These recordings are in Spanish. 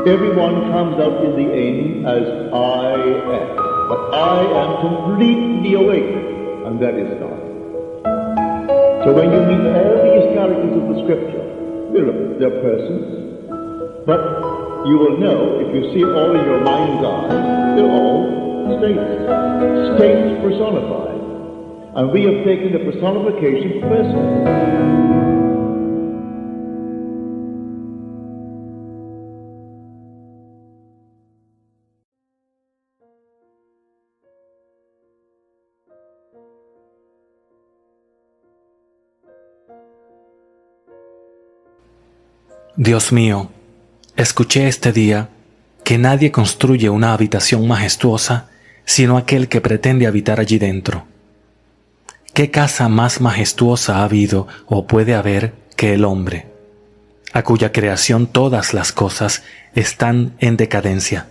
Everyone comes out in the end as I am. But I am completely awake, and that is God. So when you meet all these characters of the scripture, they're persons, but you will know, if you see it all in your mind's eye, they're all states personified. And we have taken the personification personally. Dios mío, escuché este día que nadie construye una habitación majestuosa sino aquel que pretende habitar allí dentro. ¿Qué casa más majestuosa ha habido o puede haber que el hombre, a cuya creación todas las cosas están en decadencia?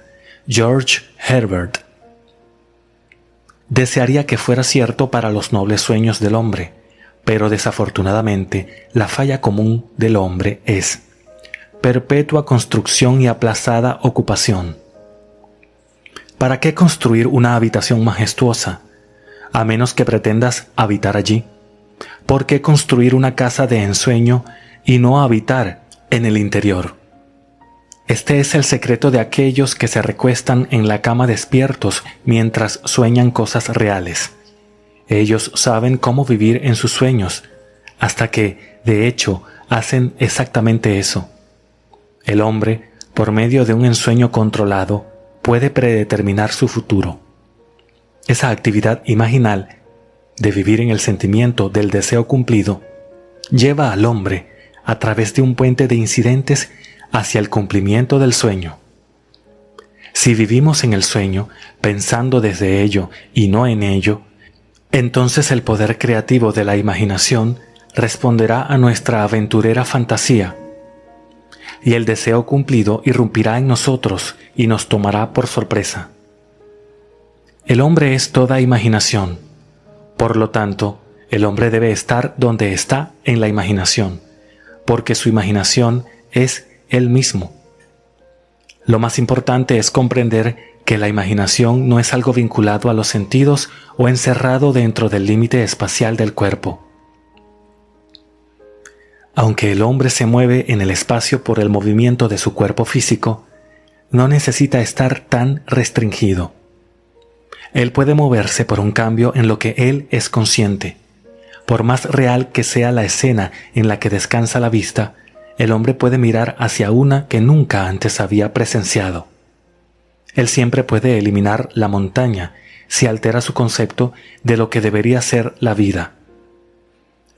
George Herbert. Desearía que fuera cierto para los nobles sueños del hombre, pero desafortunadamente la falla común del hombre es perpetua construcción y aplazada ocupación. ¿Para qué construir una habitación majestuosa, a menos que pretendas habitar allí? ¿Por qué construir una casa de ensueño y no habitar en el interior? Este es el secreto de aquellos que se recuestan en la cama despiertos mientras sueñan cosas reales. Ellos saben cómo vivir en sus sueños, hasta que, de hecho, hacen exactamente eso. El hombre, por medio de un ensueño controlado, puede predeterminar su futuro. Esa actividad imaginal, de vivir en el sentimiento del deseo cumplido, lleva al hombre a través de un puente de incidentes hacia el cumplimiento del sueño. Si vivimos en el sueño, pensando desde ello y no en ello, entonces el poder creativo de la imaginación responderá a nuestra aventurera fantasía, y el deseo cumplido irrumpirá en nosotros y nos tomará por sorpresa. El hombre es toda imaginación. Por lo tanto, el hombre debe estar donde está en la imaginación, porque su imaginación es él mismo. Lo más importante es comprender que la imaginación no es algo vinculado a los sentidos o encerrado dentro del límite espacial del cuerpo. Aunque el hombre se mueve en el espacio por el movimiento de su cuerpo físico, no necesita estar tan restringido. Él puede moverse por un cambio en lo que él es consciente. Por más real que sea la escena en la que descansa la vista, el hombre puede mirar hacia una que nunca antes había presenciado. Él siempre puede eliminar la montaña si altera su concepto de lo que debería ser la vida.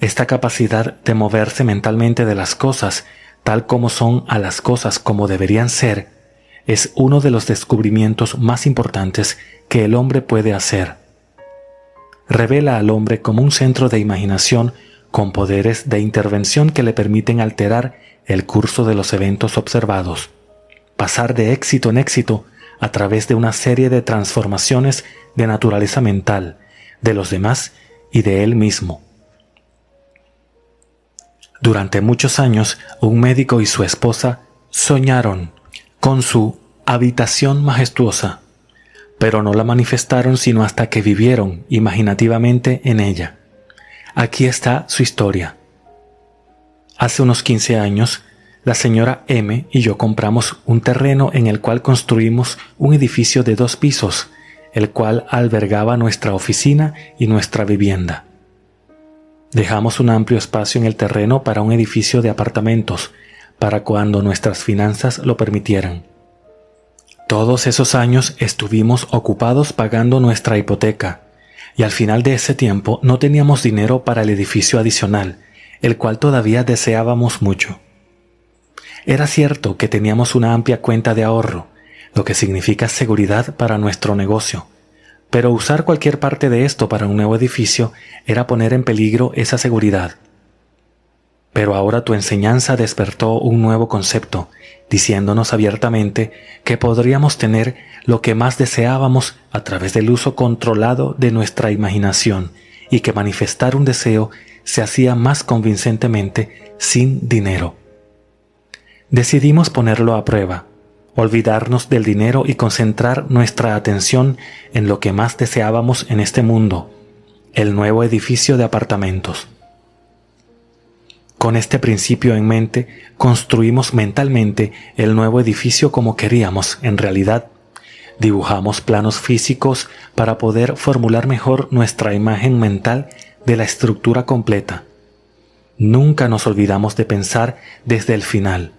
Esta capacidad de moverse mentalmente de las cosas tal como son a las cosas como deberían ser es uno de los descubrimientos más importantes que el hombre puede hacer. Revela al hombre como un centro de imaginación con poderes de intervención que le permiten alterar el curso de los eventos observados, pasar de éxito en éxito a través de una serie de transformaciones de naturaleza mental, de los demás y de él mismo. Durante muchos años, un médico y su esposa soñaron con su habitación majestuosa, pero no la manifestaron sino hasta que vivieron imaginativamente en ella. Aquí está su historia. Hace unos 15 años, la señora M y yo compramos un terreno en el cual construimos un edificio de 2 pisos, el cual albergaba nuestra oficina y nuestra vivienda. Dejamos un amplio espacio en el terreno para un edificio de apartamentos, para cuando nuestras finanzas lo permitieran. Todos esos años estuvimos ocupados pagando nuestra hipoteca, y al final de ese tiempo no teníamos dinero para el edificio adicional, el cual todavía deseábamos mucho. Era cierto que teníamos una amplia cuenta de ahorro, lo que significa seguridad para nuestro negocio, pero usar cualquier parte de esto para un nuevo edificio era poner en peligro esa seguridad. Pero ahora tu enseñanza despertó un nuevo concepto, diciéndonos abiertamente que podríamos tener lo que más deseábamos a través del uso controlado de nuestra imaginación y que manifestar un deseo se hacía más convincentemente sin dinero. Decidimos ponerlo a prueba, olvidarnos del dinero y concentrar nuestra atención en lo que más deseábamos en este mundo, el nuevo edificio de apartamentos. Con este principio en mente, construimos mentalmente el nuevo edificio como queríamos en realidad. Dibujamos planos físicos para poder formular mejor nuestra imagen mental de la estructura completa. Nunca nos olvidamos de pensar desde el final.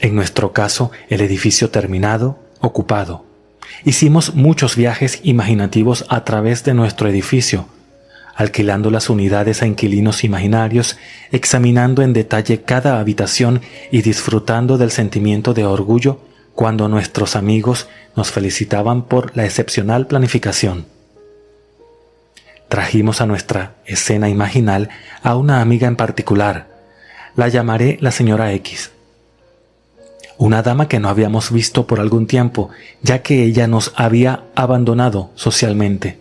En nuestro caso, el edificio terminado, ocupado. Hicimos muchos viajes imaginativos a través de nuestro edificio, alquilando las unidades a inquilinos imaginarios, examinando en detalle cada habitación y disfrutando del sentimiento de orgullo cuando nuestros amigos nos felicitaban por la excepcional planificación. Trajimos a nuestra escena imaginal a una amiga en particular. La llamaré la señora X. Una dama que no habíamos visto por algún tiempo, ya que ella nos había abandonado socialmente,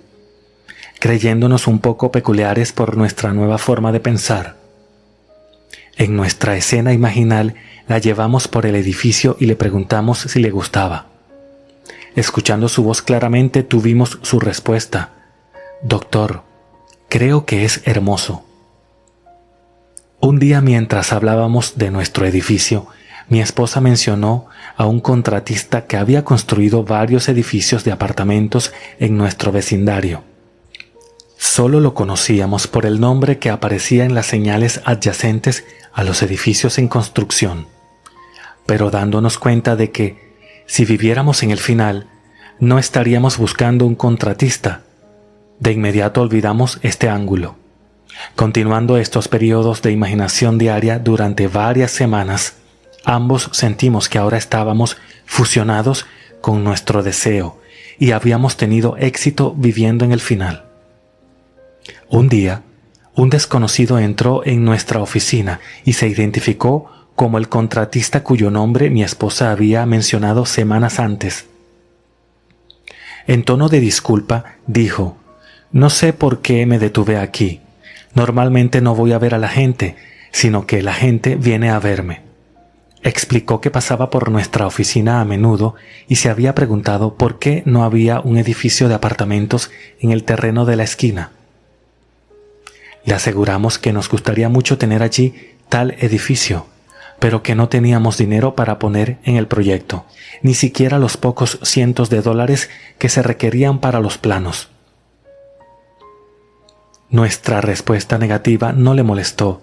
creyéndonos un poco peculiares por nuestra nueva forma de pensar. En nuestra escena imaginal la llevamos por el edificio y le preguntamos si le gustaba. Escuchando su voz claramente tuvimos su respuesta: «Doctor, creo que es hermoso». Un día, mientras hablábamos de nuestro edificio, mi esposa mencionó a un contratista que había construido varios edificios de apartamentos en nuestro vecindario. Solo lo conocíamos por el nombre que aparecía en las señales adyacentes a los edificios en construcción, pero dándonos cuenta de que, si viviéramos en el final, no estaríamos buscando un contratista, de inmediato olvidamos este ángulo. Continuando estos periodos de imaginación diaria durante varias semanas, ambos sentimos que ahora estábamos fusionados con nuestro deseo y habíamos tenido éxito viviendo en el final. Un día, un desconocido entró en nuestra oficina y se identificó como el contratista cuyo nombre mi esposa había mencionado semanas antes. En tono de disculpa, dijo: «No sé por qué me detuve aquí. Normalmente no voy a ver a la gente, sino que la gente viene a verme». Explicó que pasaba por nuestra oficina a menudo y se había preguntado por qué no había un edificio de apartamentos en el terreno de la esquina. Le aseguramos que nos gustaría mucho tener allí tal edificio, pero que no teníamos dinero para poner en el proyecto, ni siquiera los pocos cientos de dólares que se requerían para los planos. Nuestra respuesta negativa no le molestó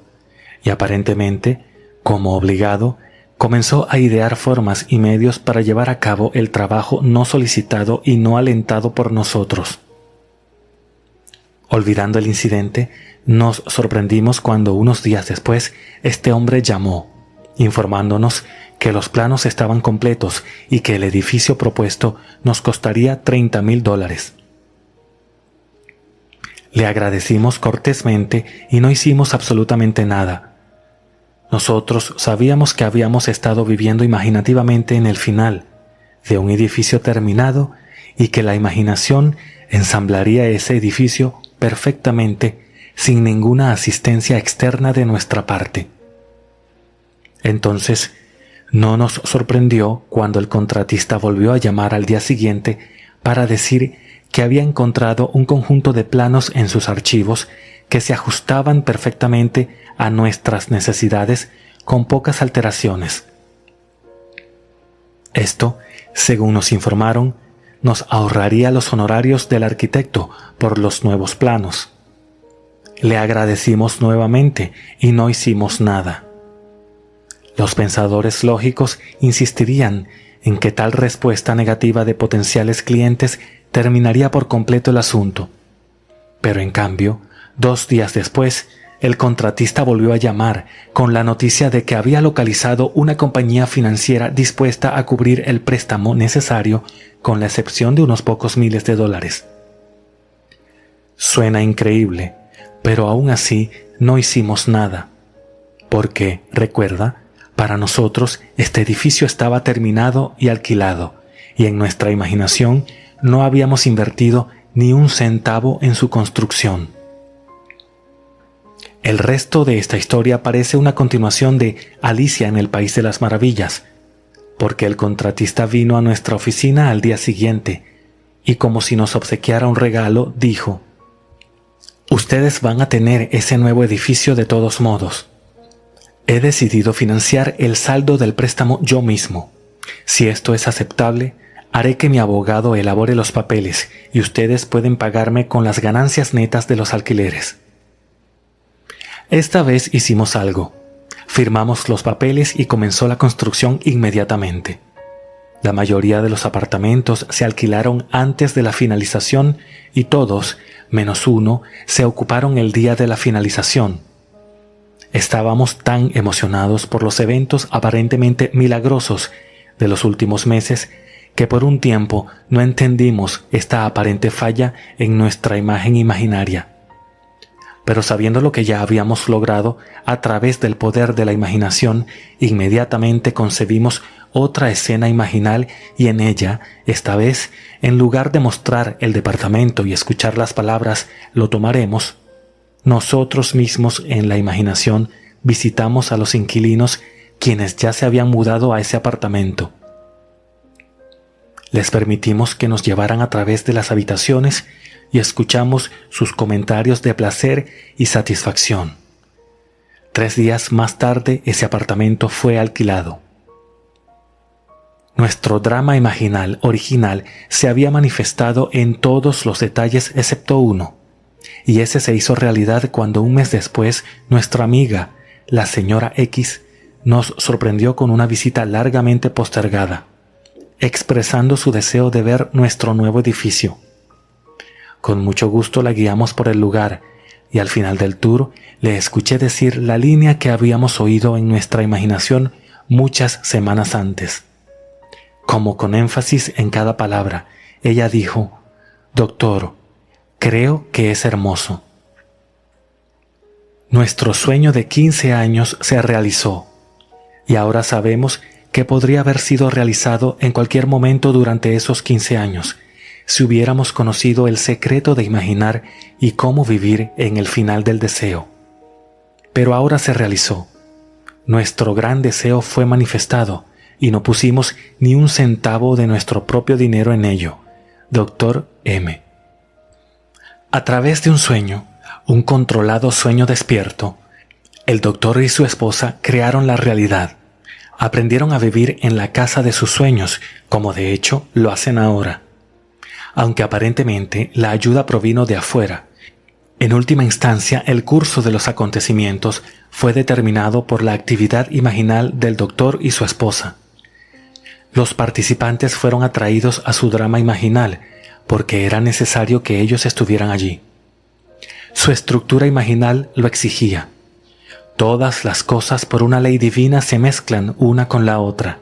y aparentemente, como obligado, comenzó a idear formas y medios para llevar a cabo el trabajo no solicitado y no alentado por nosotros. Olvidando el incidente, nos sorprendimos cuando unos días después este hombre llamó, informándonos que los planos estaban completos y que el edificio propuesto nos costaría $30,000. Le agradecimos cortésmente y no hicimos absolutamente nada. Nosotros sabíamos que habíamos estado viviendo imaginativamente en el final de un edificio terminado y que la imaginación ensamblaría ese edificio perfectamente sin ninguna asistencia externa de nuestra parte. Entonces, no nos sorprendió cuando el contratista volvió a llamar al día siguiente para decir que había encontrado un conjunto de planos en sus archivos que se ajustaban perfectamente a nuestras necesidades con pocas alteraciones. Esto, según nos informaron, nos ahorraría los honorarios del arquitecto por los nuevos planos. Le agradecimos nuevamente y no hicimos nada. Los pensadores lógicos insistirían en que tal respuesta negativa de potenciales clientes terminaría por completo el asunto. Pero en cambio, 2 días después, el contratista volvió a llamar con la noticia de que había localizado una compañía financiera dispuesta a cubrir el préstamo necesario con la excepción de unos pocos miles de dólares. Suena increíble, pero aún así no hicimos nada, porque, recuerda, para nosotros este edificio estaba terminado y alquilado, y en nuestra imaginación no habíamos invertido ni un centavo en su construcción. El resto de esta historia parece una continuación de Alicia en el País de las Maravillas, porque el contratista vino a nuestra oficina al día siguiente y, como si nos obsequiara un regalo, dijo: «Ustedes van a tener ese nuevo edificio de todos modos. He decidido financiar el saldo del préstamo yo mismo. Si esto es aceptable, haré que mi abogado elabore los papeles y ustedes pueden pagarme con las ganancias netas de los alquileres». Esta vez hicimos algo. Firmamos los papeles y comenzó la construcción inmediatamente. La mayoría de los apartamentos se alquilaron antes de la finalización y todos, menos uno, se ocuparon el día de la finalización. Estábamos tan emocionados por los eventos aparentemente milagrosos de los últimos meses que por un tiempo no entendimos esta aparente falla en nuestra imagen imaginaria. Pero sabiendo lo que ya habíamos logrado a través del poder de la imaginación, inmediatamente concebimos otra escena imaginal y en ella, esta vez, en lugar de mostrar el departamento y escuchar las palabras «lo tomaremos», nosotros mismos en la imaginación visitamos a los inquilinos quienes ya se habían mudado a ese apartamento. Les permitimos que nos llevaran a través de las habitaciones y escuchamos sus comentarios de placer y satisfacción. 3 días más tarde ese apartamento fue alquilado. Nuestro drama imaginal original se había manifestado en todos los detalles excepto uno, y ese se hizo realidad cuando un mes después nuestra amiga, la señora X, nos sorprendió con una visita largamente postergada, expresando su deseo de ver nuestro nuevo edificio. Con mucho gusto la guiamos por el lugar y al final del tour le escuché decir la línea que habíamos oído en nuestra imaginación muchas semanas antes. Como con énfasis en cada palabra, ella dijo: «Doctor, creo que es hermoso». Nuestro sueño de 15 años se realizó y ahora sabemos que podría haber sido realizado en cualquier momento durante esos 15 años, si hubiéramos conocido el secreto de imaginar y cómo vivir en el final del deseo. Pero ahora se realizó. Nuestro gran deseo fue manifestado y no pusimos ni un centavo de nuestro propio dinero en ello. Dr. M. A través de un sueño, un controlado sueño despierto, el doctor y su esposa crearon la realidad. Aprendieron a vivir en la casa de sus sueños, como de hecho lo hacen ahora. Aunque aparentemente la ayuda provino de afuera, en última instancia el curso de los acontecimientos fue determinado por la actividad imaginal del doctor y su esposa. Los participantes fueron atraídos a su drama imaginal porque era necesario que ellos estuvieran allí. Su estructura imaginal lo exigía. Todas las cosas por una ley divina se mezclan una con la otra.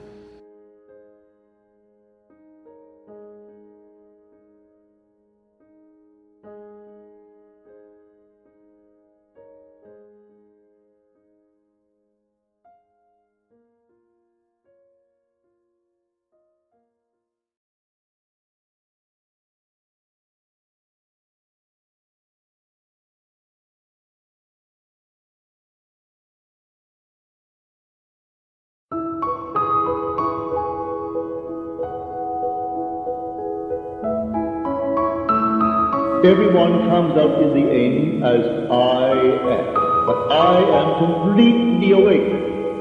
Everyone comes out in the end as I am, but I am completely awake,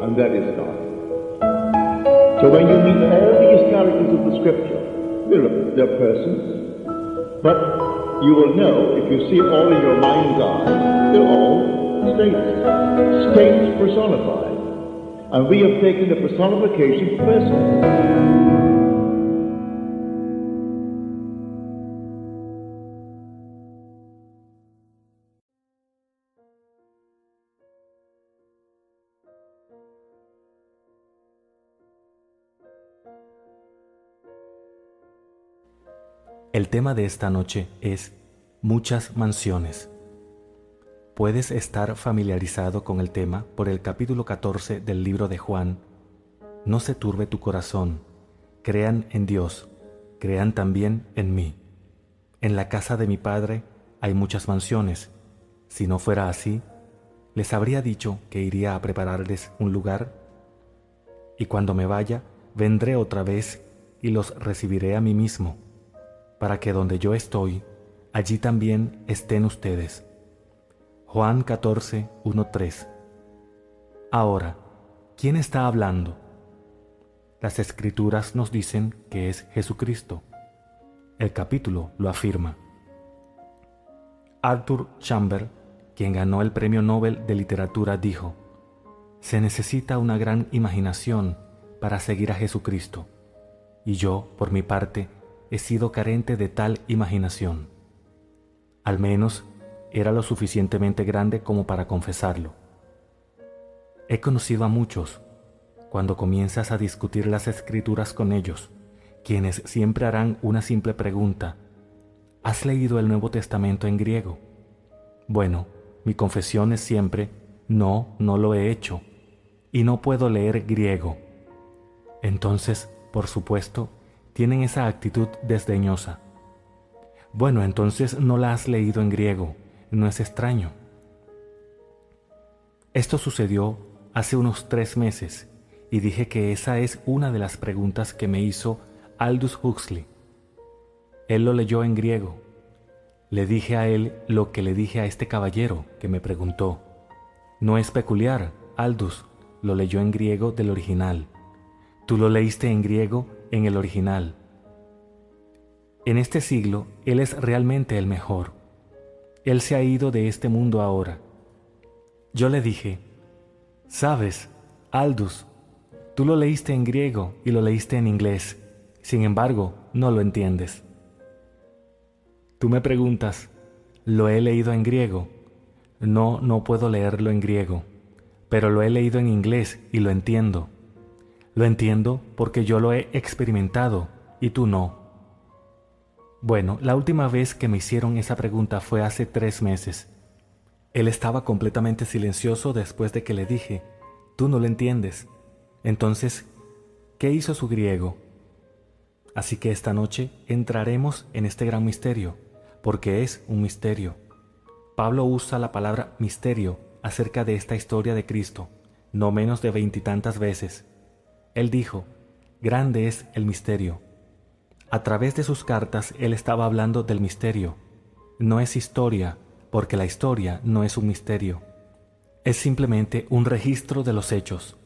and that is God. So when you meet all these characters of the scripture, they're persons, but you will know, if you see it all in your mind's eye, they're all states personified. And we have taken the personification person. El tema de esta noche es muchas mansiones. Puedes estar familiarizado con el tema por el capítulo 14 del libro de Juan. No se turbe tu corazón, crean en Dios, crean también en mí. En la casa de mi Padre hay muchas mansiones. Si no fuera así, les habría dicho que iría a prepararles un lugar. Y cuando me vaya, vendré otra vez y los recibiré a mí mismo, para que donde yo estoy, allí también estén ustedes. Juan 14, 1-3. Ahora, ¿quién está hablando? Las Escrituras nos dicen que es Jesucristo. El capítulo lo afirma. Arthur Chamber, quien ganó el Premio Nobel de Literatura, dijo: «Se necesita una gran imaginación para seguir a Jesucristo, y yo, por mi parte, he sido carente de tal imaginación. Al menos era lo suficientemente grande como para confesarlo. He conocido a muchos, cuando comienzas a discutir las Escrituras con ellos, quienes siempre harán una simple pregunta: ¿has leído el Nuevo Testamento en griego? Bueno, mi confesión es siempre: no lo he hecho, y no puedo leer griego. Entonces, por supuesto, tienen esa actitud desdeñosa. Bueno, entonces no la has leído en griego, no es extraño. Esto sucedió hace unos 3 meses, y dije que esa es una de las preguntas que me hizo Aldous Huxley. Él lo leyó en griego. Le dije a él lo que le dije a este caballero que me preguntó. No es peculiar, Aldous lo leyó en griego del original. Tú lo leíste en griego en el original. En este siglo, él es realmente el mejor. Él se ha ido de este mundo ahora. Yo le dije: ¿sabes, Aldous? Tú lo leíste en griego y lo leíste en inglés. Sin embargo, no lo entiendes. Tú me preguntas: ¿lo he leído en griego? No puedo leerlo en griego, pero lo he leído en inglés y lo entiendo. Lo entiendo porque yo lo he experimentado y tú no. Bueno, la última vez que me hicieron esa pregunta fue hace 3 meses. Él estaba completamente silencioso después de que le dije: tú no lo entiendes. Entonces, ¿qué hizo su griego? Así que esta noche entraremos en este gran misterio, porque es un misterio. Pablo usa la palabra misterio acerca de esta historia de Cristo, no menos de 20 y tantas veces. Él dijo: grande es el misterio. A través de sus cartas él estaba hablando del misterio. No es historia, porque la historia no es un misterio. Es simplemente un registro de los hechos.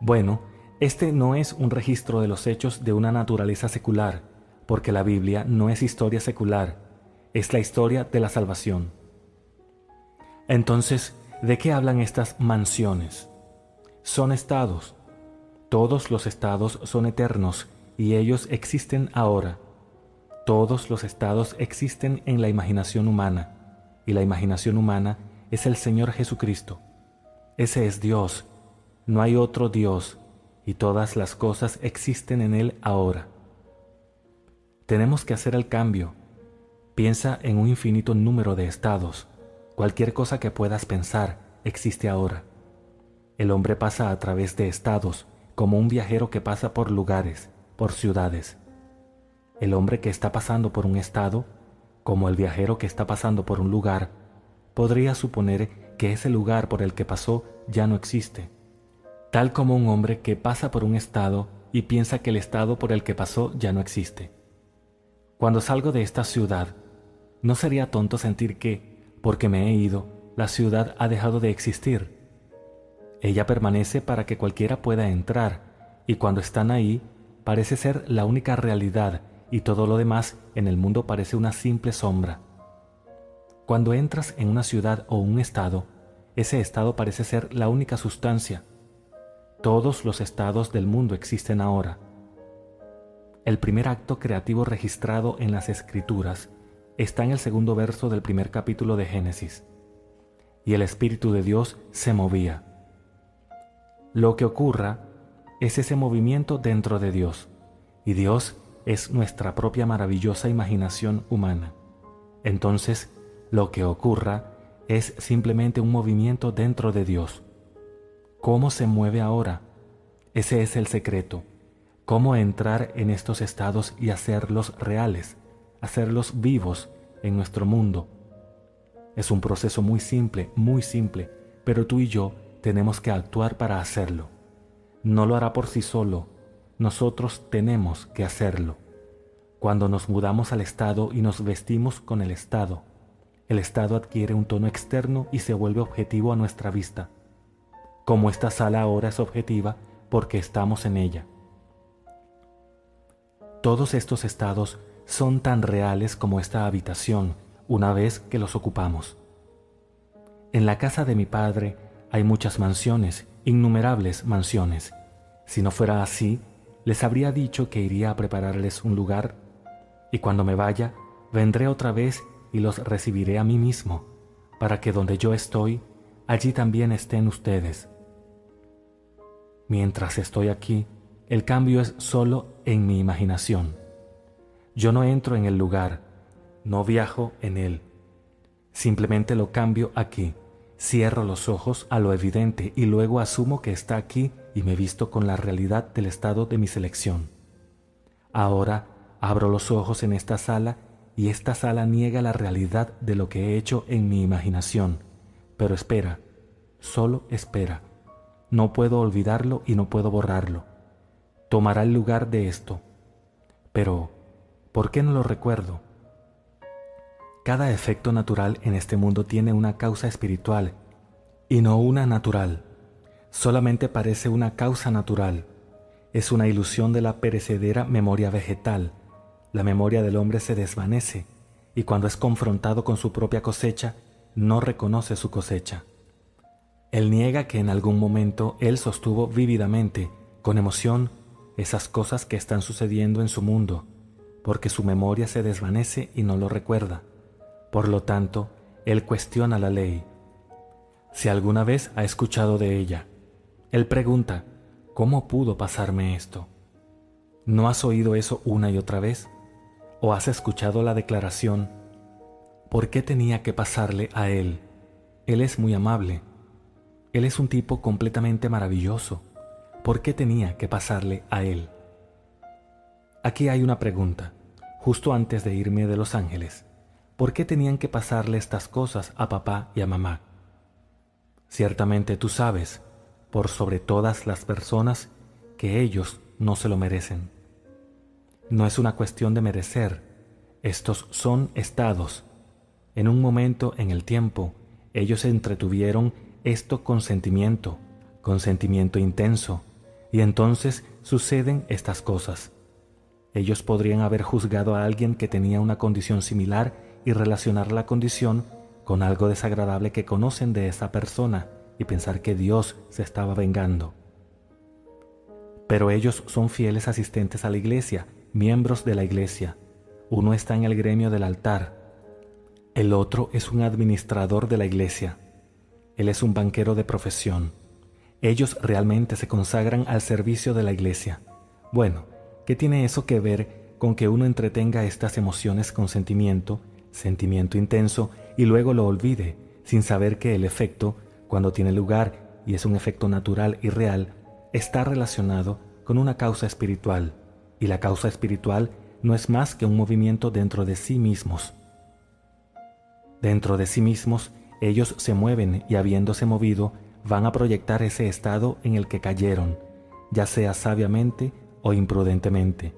Bueno, este no es un registro de los hechos de una naturaleza secular, porque la Biblia no es historia secular, es la historia de la salvación. Entonces, ¿de qué hablan estas mansiones? Son estados. Todos los estados son eternos y ellos existen ahora. Todos los estados existen en la imaginación humana, y la imaginación humana es el Señor Jesucristo. Ese es Dios, no hay otro Dios, y todas las cosas existen en Él ahora. Tenemos que hacer el cambio. Piensa en un infinito número de estados. Cualquier cosa que puedas pensar existe ahora. El hombre pasa a través de estados, como un viajero que pasa por lugares, por ciudades. El hombre que está pasando por un estado, como el viajero que está pasando por un lugar, podría suponer que ese lugar por el que pasó ya no existe, tal como un hombre que pasa por un estado y piensa que el estado por el que pasó ya no existe. Cuando salgo de esta ciudad, ¿no sería tonto sentir que, porque me he ido, la ciudad ha dejado de existir? Ella permanece para que cualquiera pueda entrar, y cuando están ahí, parece ser la única realidad, y todo lo demás en el mundo parece una simple sombra. Cuando entras en una ciudad o un estado, ese estado parece ser la única sustancia. Todos los estados del mundo existen ahora. El primer acto creativo registrado en las Escrituras está en el 2.º verso del 1.er capítulo de Génesis. Y el Espíritu de Dios se movía. Lo que ocurra es ese movimiento dentro de Dios, y Dios es nuestra propia maravillosa imaginación humana. Entonces, lo que ocurra es simplemente un movimiento dentro de Dios. ¿Cómo se mueve ahora? Ese es el secreto. ¿Cómo entrar en estos estados y hacerlos reales, hacerlos vivos en nuestro mundo? Es un proceso muy simple, pero tú y yo tenemos que actuar para hacerlo. No lo hará por sí solo, nosotros tenemos que hacerlo. Cuando nos mudamos al Estado y nos vestimos con el Estado adquiere un tono externo y se vuelve objetivo a nuestra vista. Como esta sala ahora es objetiva porque estamos en ella. Todos estos estados son tan reales como esta habitación una vez que los ocupamos. En la casa de mi padre hay muchas mansiones, innumerables mansiones. Si no fuera así, les habría dicho que iría a prepararles un lugar y cuando me vaya, vendré otra vez y los recibiré a mí mismo, para que donde yo estoy, allí también estén ustedes. Mientras estoy aquí, el cambio es solo en mi imaginación. Yo no entro en el lugar, no viajo en él. Simplemente lo cambio aquí, cierro los ojos a lo evidente y luego asumo que está aquí y me visto con la realidad del estado de mi selección. Ahora abro los ojos en esta sala y esta sala niega la realidad de lo que he hecho en mi imaginación, pero espera, solo espera. No puedo olvidarlo y no puedo borrarlo. Tomará el lugar de esto. Pero, ¿por qué no lo recuerdo? Cada efecto natural en este mundo tiene una causa espiritual y no una natural. Solamente parece una causa natural. Es una ilusión de la perecedera memoria vegetal. La memoria del hombre se desvanece y cuando es confrontado con su propia cosecha, no reconoce su cosecha. Él niega que en algún momento él sostuvo vívidamente, con emoción, esas cosas que están sucediendo en su mundo, porque su memoria se desvanece y no lo recuerda. Por lo tanto, él cuestiona la ley. Si alguna vez ha escuchado de ella, él pregunta, ¿cómo pudo pasarme esto? ¿No has oído eso una y otra vez? ¿O has escuchado la declaración, ¿por qué tenía que pasarle a él? Él es muy amable. Él es un tipo completamente maravilloso. ¿Por qué tenía que pasarle a él? Aquí hay una pregunta, justo antes de irme de Los Ángeles. ¿Por qué tenían que pasarle estas cosas a papá y a mamá? Ciertamente tú sabes, por sobre todas las personas, que ellos no se lo merecen. No es una cuestión de merecer, estos son estados. En un momento en el tiempo, ellos entretuvieron esto con sentimiento intenso, y entonces suceden estas cosas. Ellos podrían haber juzgado a alguien que tenía una condición similar y relacionar la condición con algo desagradable que conocen de esa persona y pensar que Dios se estaba vengando. Pero ellos son fieles asistentes a la iglesia, miembros de la iglesia. Uno está en el gremio del altar. El otro es un administrador de la iglesia. Él es un banquero de profesión. Ellos realmente se consagran al servicio de la iglesia. Bueno, ¿qué tiene eso que ver con que uno entretenga estas emociones con sentimiento intenso y luego lo olvide, sin saber que el efecto, cuando tiene lugar y es un efecto natural y real, está relacionado con una causa espiritual, y la causa espiritual no es más que un movimiento dentro de sí mismos. Dentro de sí mismos, ellos se mueven y habiéndose movido, van a proyectar ese estado en el que cayeron, ya sea sabiamente o imprudentemente.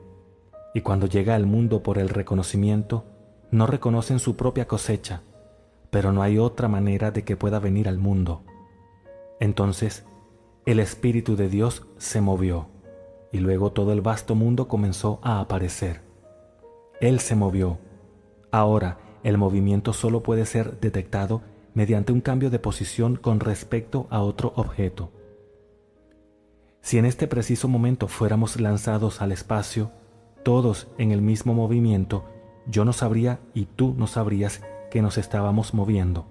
Y cuando llega al mundo por el reconocimiento, no reconocen su propia cosecha, pero no hay otra manera de que pueda venir al mundo. Entonces, el Espíritu de Dios se movió, y luego todo el vasto mundo comenzó a aparecer. Él se movió. Ahora, el movimiento solo puede ser detectado mediante un cambio de posición con respecto a otro objeto. Si en este preciso momento fuéramos lanzados al espacio, todos en el mismo movimiento, yo no sabría y tú no sabrías que nos estábamos moviendo.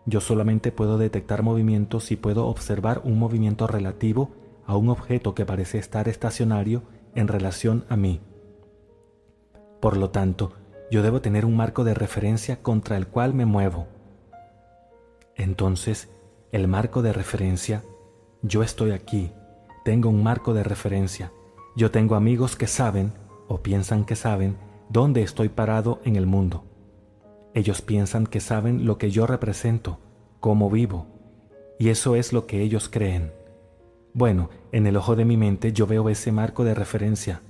Yo solamente puedo detectar movimientos si puedo observar un movimiento relativo a un objeto que parece estar estacionario en relación a mí. Por lo tanto, yo debo tener un marco de referencia contra el cual me muevo. Entonces, el marco de referencia, yo estoy aquí, tengo un marco de referencia, yo tengo amigos que saben, o piensan que saben, dónde estoy parado en el mundo. Ellos piensan que saben lo que yo represento, cómo vivo, y eso es lo que ellos creen. Bueno, en el ojo de mi mente yo veo ese marco de referencia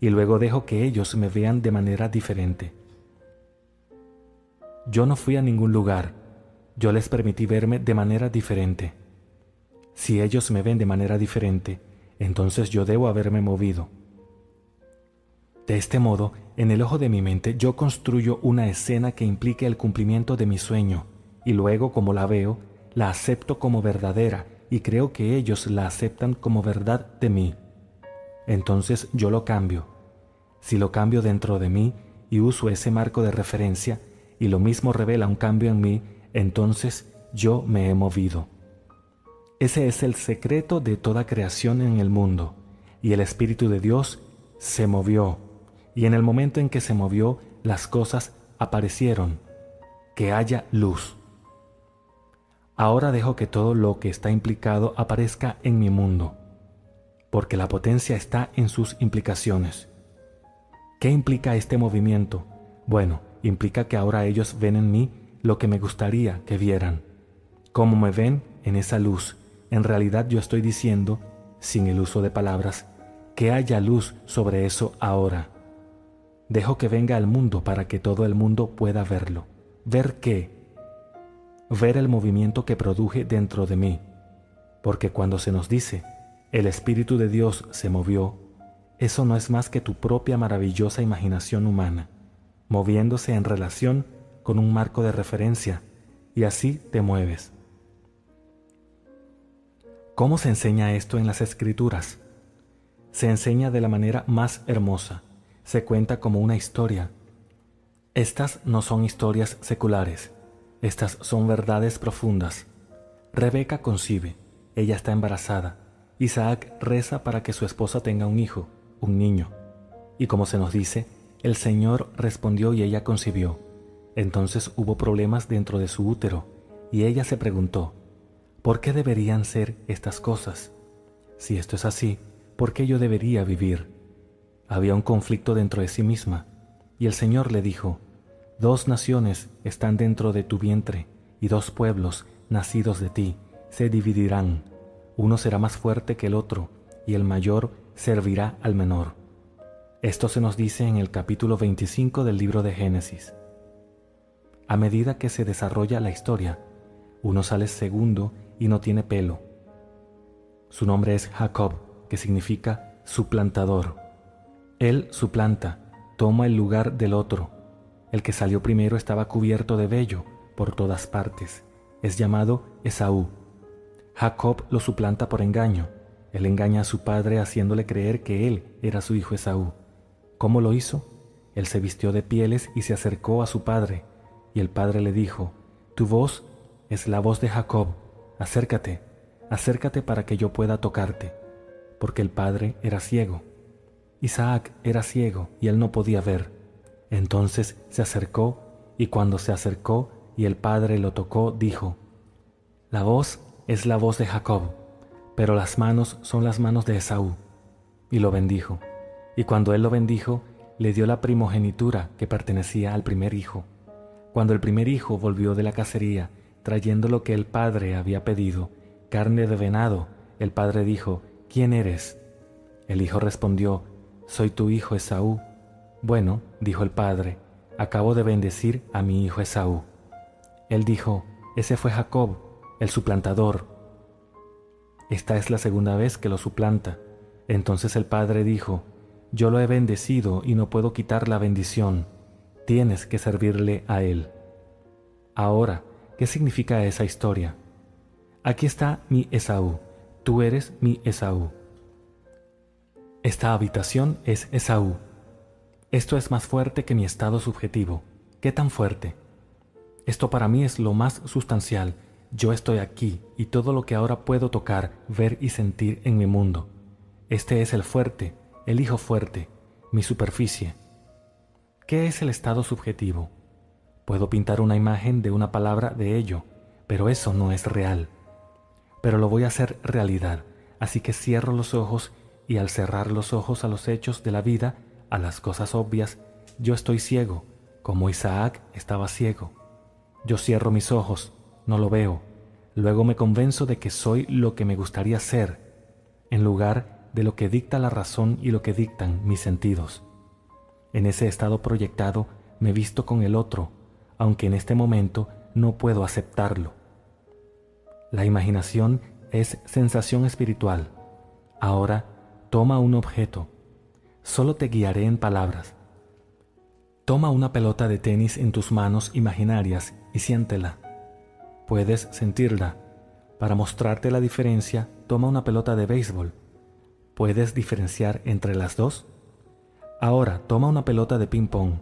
y luego dejo que ellos me vean de manera diferente. Yo no fui a ningún lugar, yo les permití verme de manera diferente. Si ellos me ven de manera diferente, entonces yo debo haberme movido. De este modo, en el ojo de mi mente yo construyo una escena que implique el cumplimiento de mi sueño y luego, como la veo, la acepto como verdadera y creo que ellos la aceptan como verdad de mí. Entonces yo lo cambio. Si lo cambio dentro de mí y uso ese marco de referencia y lo mismo revela un cambio en mí, entonces yo me he movido. Ese es el secreto de toda creación en el mundo, y el Espíritu de Dios se movió, y en el momento en que se movió, las cosas aparecieron. Que haya luz. Ahora dejo que todo lo que está implicado aparezca en mi mundo, porque la potencia está en sus implicaciones. ¿Qué implica este movimiento? Bueno, implica que ahora ellos ven en mí lo que me gustaría que vieran. Como me ven en esa luz, en realidad yo estoy diciendo, sin el uso de palabras, que haya luz sobre eso ahora. Dejo que venga al mundo para que todo el mundo pueda verlo. ¿Ver qué? Ver el movimiento que produje dentro de mí. Porque cuando se nos dice, el Espíritu de Dios se movió, eso no es más que tu propia maravillosa imaginación humana, moviéndose en relación con un marco de referencia, y así te mueves. ¿Cómo se enseña esto en las Escrituras? Se enseña de la manera más hermosa, se cuenta como una historia. Estas no son historias seculares, estas son verdades profundas. Rebeca concibe, ella está embarazada. Isaac reza para que su esposa tenga un hijo, un niño. Y como se nos dice, el Señor respondió y ella concibió. Entonces hubo problemas dentro de su útero, y ella se preguntó, ¿por qué deberían ser estas cosas? Si esto es así, ¿por qué yo debería vivir? Había un conflicto dentro de sí misma, y el Señor le dijo, 2 naciones están dentro de tu vientre, y 2 pueblos, nacidos de ti, se dividirán. Uno será más fuerte que el otro, y el mayor servirá al menor. Esto se nos dice en el capítulo 25 del libro de Génesis. A medida que se desarrolla la historia, uno sale segundo y no tiene pelo. Su nombre es Jacob, que significa suplantador. Él suplanta, toma el lugar del otro. El que salió primero estaba cubierto de vello por todas partes. Es llamado Esaú. Jacob lo suplanta por engaño. Él engaña a su padre haciéndole creer que él era su hijo Esaú. ¿Cómo lo hizo? Él se vistió de pieles y se acercó a su padre, y el padre le dijo, «Tu voz es la voz de Jacob, acércate, acércate para que yo pueda tocarte», porque el padre era ciego. Isaac era ciego y él no podía ver. Entonces se acercó, y cuando se acercó y el padre lo tocó, dijo, «La voz es la voz de Jacob, pero las manos son las manos de Esaú». Y lo bendijo. Y cuando él lo bendijo, le dio la primogenitura que pertenecía al primer hijo. Cuando el primer hijo volvió de la cacería, trayendo lo que el padre había pedido, carne de venado, el padre dijo, «¿Quién eres?». El hijo respondió, «Soy tu hijo Esaú». «Bueno», dijo el padre, «acabo de bendecir a mi hijo Esaú». Él dijo, «Ese fue Jacob, el suplantador. Esta es la segunda vez que lo suplanta». Entonces el padre dijo, «Yo lo he bendecido y no puedo quitar la bendición. Tienes que servirle a él». Ahora, ¿qué significa esa historia? Aquí está mi Esaú, tú eres mi Esaú. Esta habitación es Esaú. Esto es más fuerte que mi estado subjetivo. ¿Qué tan fuerte? Esto para mí es lo más sustancial. Yo estoy aquí y todo lo que ahora puedo tocar, ver y sentir en mi mundo. Este es el fuerte, el hijo fuerte, mi superficie. ¿Qué es el estado subjetivo? Puedo pintar una imagen de una palabra de ello, pero eso no es real. Pero lo voy a hacer realidad, así que cierro los ojos y al cerrar los ojos a los hechos de la vida, a las cosas obvias, yo estoy ciego, como Isaac estaba ciego. Yo cierro mis ojos, no lo veo, luego me convenzo de que soy lo que me gustaría ser. en lugar de lo que dicta la razón y lo que dictan mis sentidos. En ese estado proyectado me visto con el otro, aunque en este momento no puedo aceptarlo. La imaginación es sensación espiritual. Ahora toma un objeto. Solo te guiaré en palabras. Toma una pelota de tenis en tus manos imaginarias y siéntela. Puedes sentirla. Para mostrarte la diferencia, toma una pelota de béisbol. ¿Puedes diferenciar entre las dos? Ahora toma una pelota de ping-pong.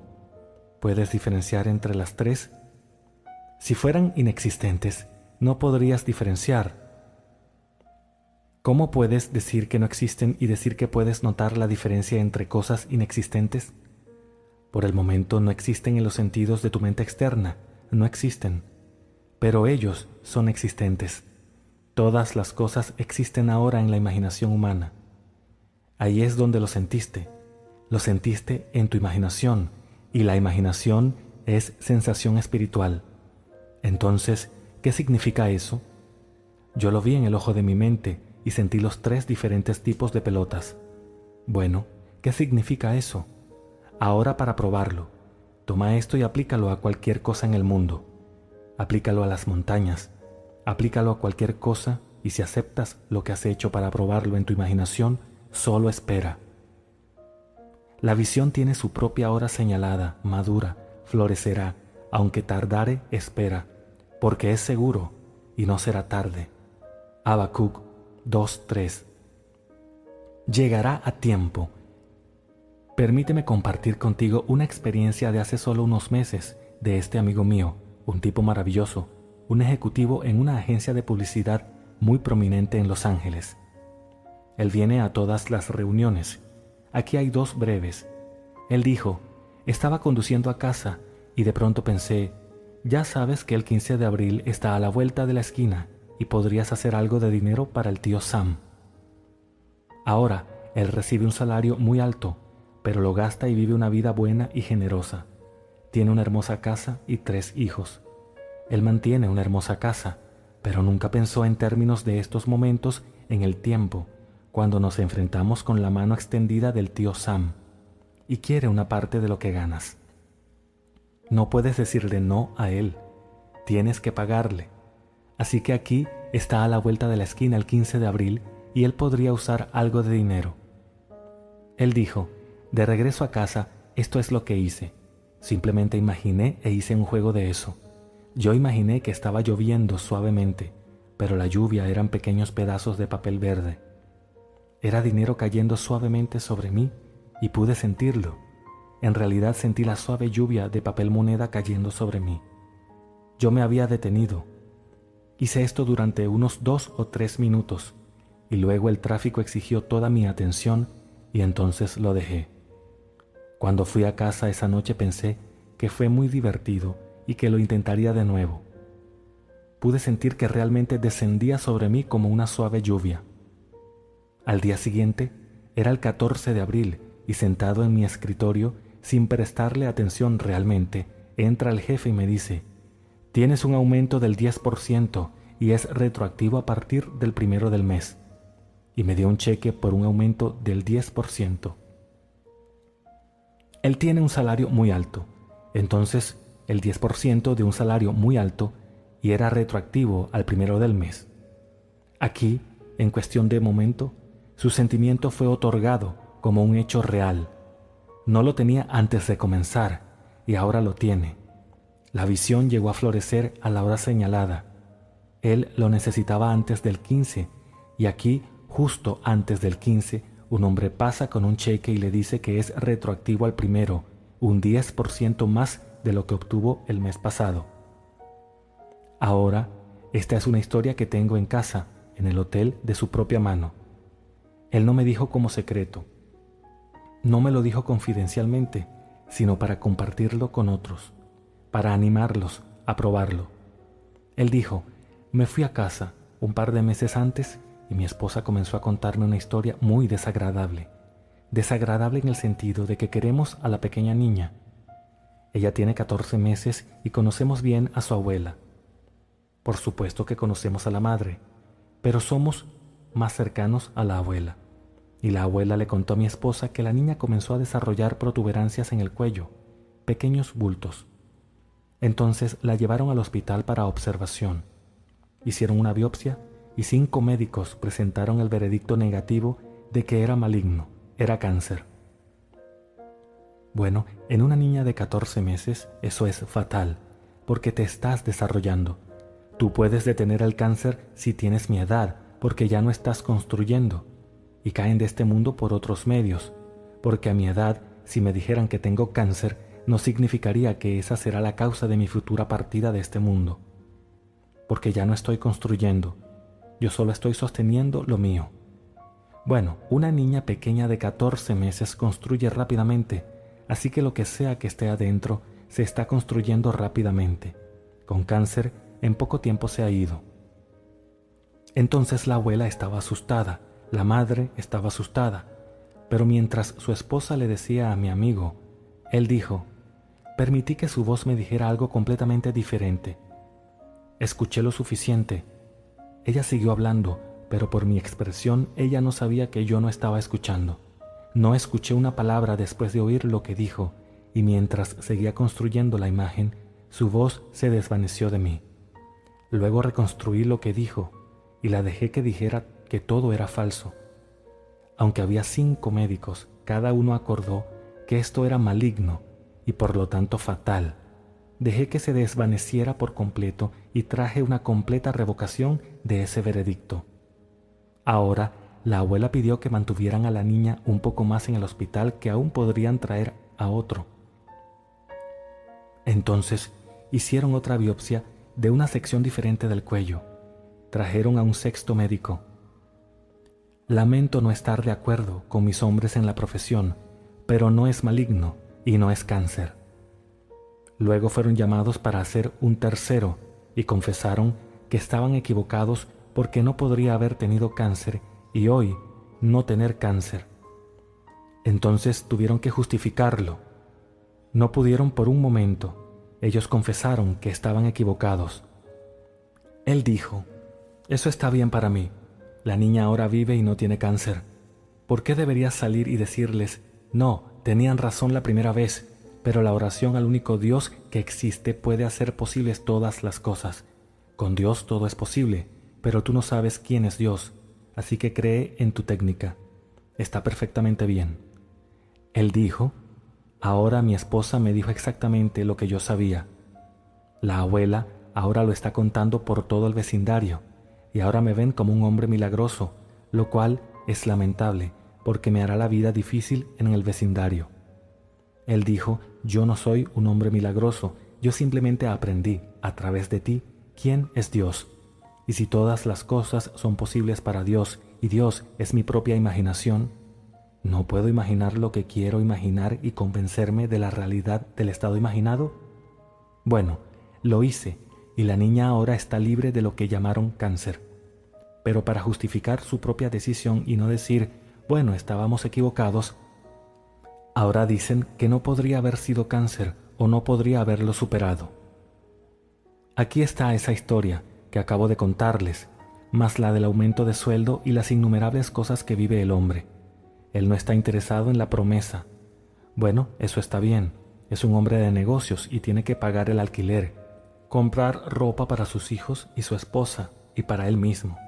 ¿Puedes diferenciar entre las tres? Si fueran inexistentes, no podrías diferenciar. ¿Cómo puedes decir que no existen y decir que puedes notar la diferencia entre cosas inexistentes? Por el momento no existen en los sentidos de tu mente externa, no existen, pero ellos son existentes. Todas las cosas existen ahora en la imaginación humana. Ahí es donde lo sentiste en tu imaginación, y la imaginación es sensación espiritual. Entonces, ¿qué significa eso? Yo lo vi en el ojo de mi mente y sentí los 3 diferentes tipos de pelotas. Bueno, ¿qué significa eso? Ahora para probarlo, toma esto y aplícalo a cualquier cosa en el mundo. Aplícalo a las montañas, aplícalo a cualquier cosa y si aceptas lo que has hecho para probarlo en tu imaginación, solo espera. La visión tiene su propia hora señalada, madura, florecerá, aunque tardare, espera, porque es seguro y no será tarde. Habacuc 2:3. Llegará a tiempo. Permíteme compartir contigo una experiencia de hace solo unos meses de este amigo mío, un tipo maravilloso, un ejecutivo en una agencia de publicidad muy prominente en Los Ángeles. Él viene a todas las reuniones. Aquí hay 2 breves. Él dijo, estaba conduciendo a casa y de pronto pensé, ya sabes que el 15 de abril está a la vuelta de la esquina y podrías hacer algo de dinero para el tío Sam. Ahora, él recibe un salario muy alto, pero lo gasta y vive una vida buena y generosa. Tiene una hermosa casa y 3 hijos. Él mantiene una hermosa casa, pero nunca pensó en términos de estos momentos en el tiempo, cuando nos enfrentamos con la mano extendida del tío Sam, y quiere una parte de lo que ganas. No puedes decirle no a él, tienes que pagarle. Así que aquí está a la vuelta de la esquina el 15 de abril y él podría usar algo de dinero. Él dijo, de regreso a casa, esto es lo que hice. Simplemente imaginé e hice un juego de eso. Yo imaginé que estaba lloviendo suavemente, pero la lluvia eran pequeños pedazos de papel verde. Era dinero cayendo suavemente sobre mí y pude sentirlo. En realidad sentí la suave lluvia de papel moneda cayendo sobre mí. Yo me había detenido. Hice esto durante unos 2 o 3 minutos y luego el tráfico exigió toda mi atención y entonces lo dejé. Cuando fui a casa esa noche pensé que fue muy divertido y que lo intentaría de nuevo. Pude sentir que realmente descendía sobre mí como una suave lluvia. Al día siguiente, era el 14 de abril y sentado en mi escritorio, sin prestarle atención realmente, entra el jefe y me dice, tienes un aumento del 10% y es retroactivo a partir del 1 del mes. Y me dio un cheque por un aumento del 10%. Él tiene un salario muy alto, entonces el 10% de un salario muy alto y era retroactivo al 1 del mes. Aquí, en cuestión de momento, su sentimiento fue otorgado como un hecho real. No lo tenía antes de comenzar y ahora lo tiene. La visión llegó a florecer a la hora señalada. Él lo necesitaba antes del 15 y aquí, justo antes del 15, un hombre pasa con un cheque y le dice que es retroactivo al 1, un 10% más de lo que obtuvo el mes pasado. Ahora, esta es una historia que tengo en casa, en el hotel de su propia mano. Él no me dijo como secreto. No me lo dijo confidencialmente, sino para compartirlo con otros, para animarlos a probarlo. Él dijo, me fui a casa un par de meses antes y mi esposa comenzó a contarme una historia muy desagradable. Desagradable en el sentido de que queremos a la pequeña niña. Ella tiene 14 meses y conocemos bien a su abuela. Por supuesto que conocemos a la madre, pero somos más cercanos a la abuela. Y la abuela le contó a mi esposa que la niña comenzó a desarrollar protuberancias en el cuello, pequeños bultos. Entonces la llevaron al hospital para observación. Hicieron una biopsia y 5 médicos presentaron el veredicto negativo de que era maligno, era cáncer. Bueno, en una niña de 14 meses eso es fatal, porque te estás desarrollando. Tú puedes detener el cáncer si tienes mi edad, porque ya no estás construyendo, y caen de este mundo por otros medios, porque a mi edad, si me dijeran que tengo cáncer, no significaría que esa será la causa de mi futura partida de este mundo, porque ya no estoy construyendo, yo solo estoy sosteniendo lo mío. Bueno, una niña pequeña de 14 meses construye rápidamente, así que lo que sea que esté adentro se está construyendo rápidamente. Con cáncer, en poco tiempo se ha ido. Entonces la abuela estaba asustada, la madre estaba asustada, pero mientras su esposa le decía a mi amigo, él dijo, permití que su voz me dijera algo completamente diferente. Escuché lo suficiente. Ella siguió hablando, pero por mi expresión ella no sabía que yo no estaba escuchando. No escuché una palabra después de oír lo que dijo, y mientras seguía construyendo la imagen, su voz se desvaneció de mí. Luego reconstruí lo que dijo, y la dejé que dijera que todo era falso. Aunque había 5 médicos, cada uno acordó que esto era maligno y por lo tanto fatal. Dejé que se desvaneciera por completo y traje una completa revocación de ese veredicto. Ahora, la abuela pidió que mantuvieran a la niña un poco más en el hospital, que aún podrían traer a otro. Entonces, hicieron otra biopsia de una sección diferente del cuello. Trajeron a un 6º médico. Lamento no estar de acuerdo con mis hombres en la profesión, pero no es maligno y no es cáncer. Luego fueron llamados para hacer un 3º y confesaron que estaban equivocados porque no podría haber tenido cáncer y hoy no tener cáncer. Entonces tuvieron que justificarlo. No pudieron por un momento. Ellos confesaron que estaban equivocados. Él dijo, eso está bien para mí. La niña ahora vive y no tiene cáncer. ¿Por qué deberías salir y decirles, no, tenían razón la primera vez, pero la oración al único Dios que existe puede hacer posibles todas las cosas? Con Dios todo es posible, pero tú no sabes quién es Dios, así que cree en tu técnica. Está perfectamente bien. Él dijo, ahora mi esposa me dijo exactamente lo que yo sabía. La abuela ahora lo está contando por todo el vecindario, y ahora me ven como un hombre milagroso, lo cual es lamentable, porque me hará la vida difícil en el vecindario. Él dijo, yo no soy un hombre milagroso, yo simplemente aprendí, a través de ti, quién es Dios. Y si todas las cosas son posibles para Dios, y Dios es mi propia imaginación, ¿no puedo imaginar lo que quiero imaginar y convencerme de la realidad del estado imaginado? Bueno, lo hice, y la niña ahora está libre de lo que llamaron cáncer. Pero para justificar su propia decisión y no decir, bueno, estábamos equivocados, ahora dicen que no podría haber sido cáncer o no podría haberlo superado. Aquí está esa historia que acabo de contarles, más la del aumento de sueldo y las innumerables cosas que vive el hombre. Él no está interesado en la promesa. Bueno, eso está bien, es un hombre de negocios y tiene que pagar el alquiler, comprar ropa para sus hijos y su esposa y para él mismo.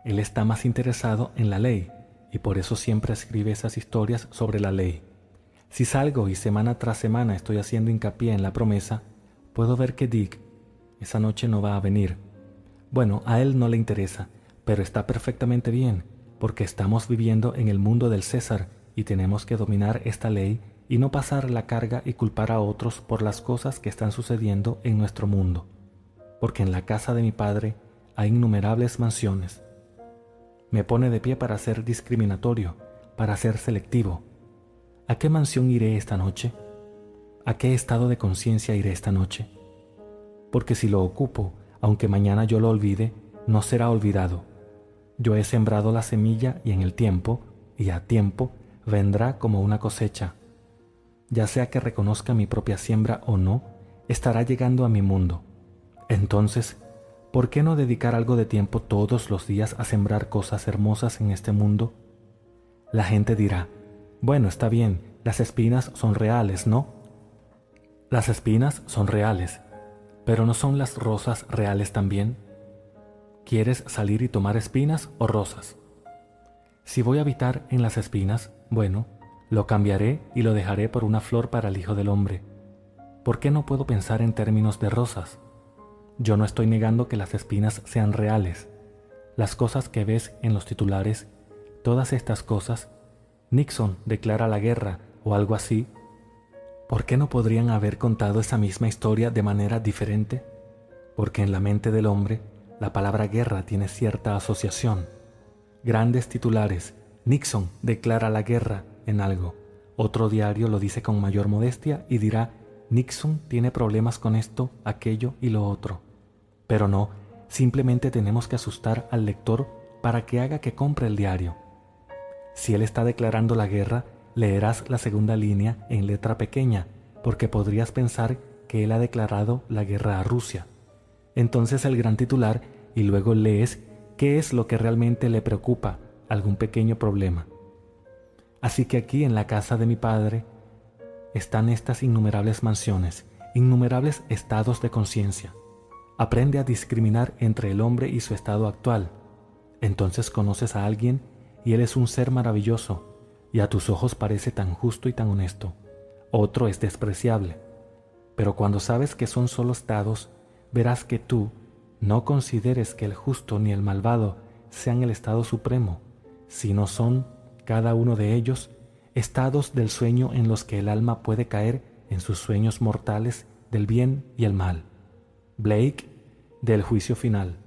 Él está más interesado en la ley y por eso siempre escribe esas historias sobre la ley. Si salgo y semana tras semana estoy haciendo hincapié en la promesa, puedo ver que Dick esa noche no va a venir. Bueno, a él no le interesa, pero está perfectamente bien, porque estamos viviendo en el mundo del César y tenemos que dominar esta ley y no pasar la carga y culpar a otros por las cosas que están sucediendo en nuestro mundo, porque en la casa de mi padre hay innumerables mansiones. Me pone de pie para ser discriminatorio, para ser selectivo. ¿A qué mansión iré esta noche? ¿A qué estado de conciencia iré esta noche? Porque si lo ocupo, aunque mañana yo lo olvide, no será olvidado. Yo he sembrado la semilla y en el tiempo, y a tiempo, vendrá como una cosecha. Ya sea que reconozca mi propia siembra o no, estará llegando a mi mundo. Entonces, ¿por qué no dedicar algo de tiempo todos los días a sembrar cosas hermosas en este mundo? La gente dirá, bueno, está bien, las espinas son reales, ¿no? Las espinas son reales, pero ¿no son las rosas reales también? ¿Quieres salir y tomar espinas o rosas? Si voy a habitar en las espinas, bueno, lo cambiaré y lo dejaré por una flor para el Hijo del Hombre. ¿Por qué no puedo pensar en términos de rosas? Yo no estoy negando que las espinas sean reales. Las cosas que ves en los titulares, todas estas cosas, Nixon declara la guerra o algo así, ¿por qué no podrían haber contado esa misma historia de manera diferente? Porque en la mente del hombre, la palabra guerra tiene cierta asociación. Grandes titulares, Nixon declara la guerra en algo. Otro diario lo dice con mayor modestia y dirá, Nixon tiene problemas con esto, aquello y lo otro. Pero no, simplemente tenemos que asustar al lector para que haga que compre el diario. Si él está declarando la guerra, leerás la segunda línea en letra pequeña, porque podrías pensar que él ha declarado la guerra a Rusia. Entonces el gran titular y luego lees qué es lo que realmente le preocupa, algún pequeño problema. Así que aquí en la casa de mi padre están estas innumerables mansiones, innumerables estados de conciencia. Aprende a discriminar entre el hombre y su estado actual. Entonces conoces a alguien y él es un ser maravilloso y a tus ojos parece tan justo y tan honesto. Otro es despreciable. Pero cuando sabes que son solo estados, verás que tú no consideres que el justo ni el malvado sean el estado supremo, sino son, cada uno de ellos, estados del sueño en los que el alma puede caer en sus sueños mortales del bien y el mal. Blake, del juicio final.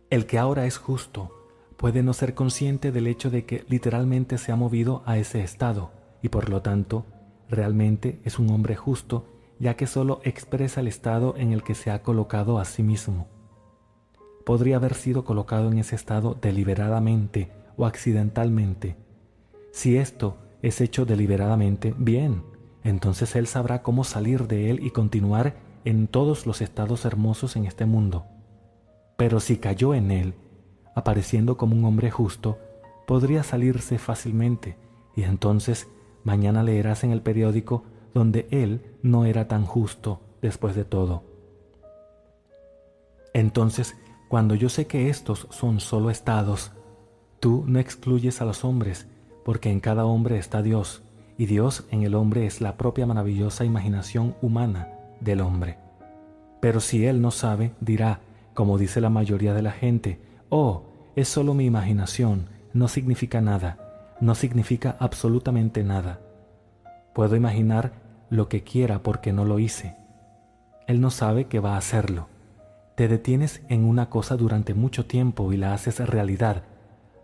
El que ahora es justo puede no ser consciente del hecho de que literalmente se ha movido a ese estado y por lo tanto realmente es un hombre justo, ya que solo expresa el estado en el que se ha colocado a sí mismo. Podría haber sido colocado en ese estado deliberadamente o accidentalmente. Si esto es hecho deliberadamente, bien, entonces él sabrá cómo salir de él y continuar en todos los estados hermosos en este mundo. Pero si cayó en él, apareciendo como un hombre justo, podría salirse fácilmente y entonces mañana leerás en el periódico donde él no era tan justo después de todo. Entonces, cuando yo sé que estos son solo estados, tú no excluyes a los hombres, porque en cada hombre está Dios, y Dios en el hombre es la propia maravillosa imaginación humana del hombre. Pero si él no sabe, dirá, como dice la mayoría de la gente, oh, es solo mi imaginación, no significa nada, no significa absolutamente nada. Puedo imaginar lo que quiera porque no lo hice. Él no sabe que va a hacerlo. Te detienes en una cosa durante mucho tiempo y la haces realidad,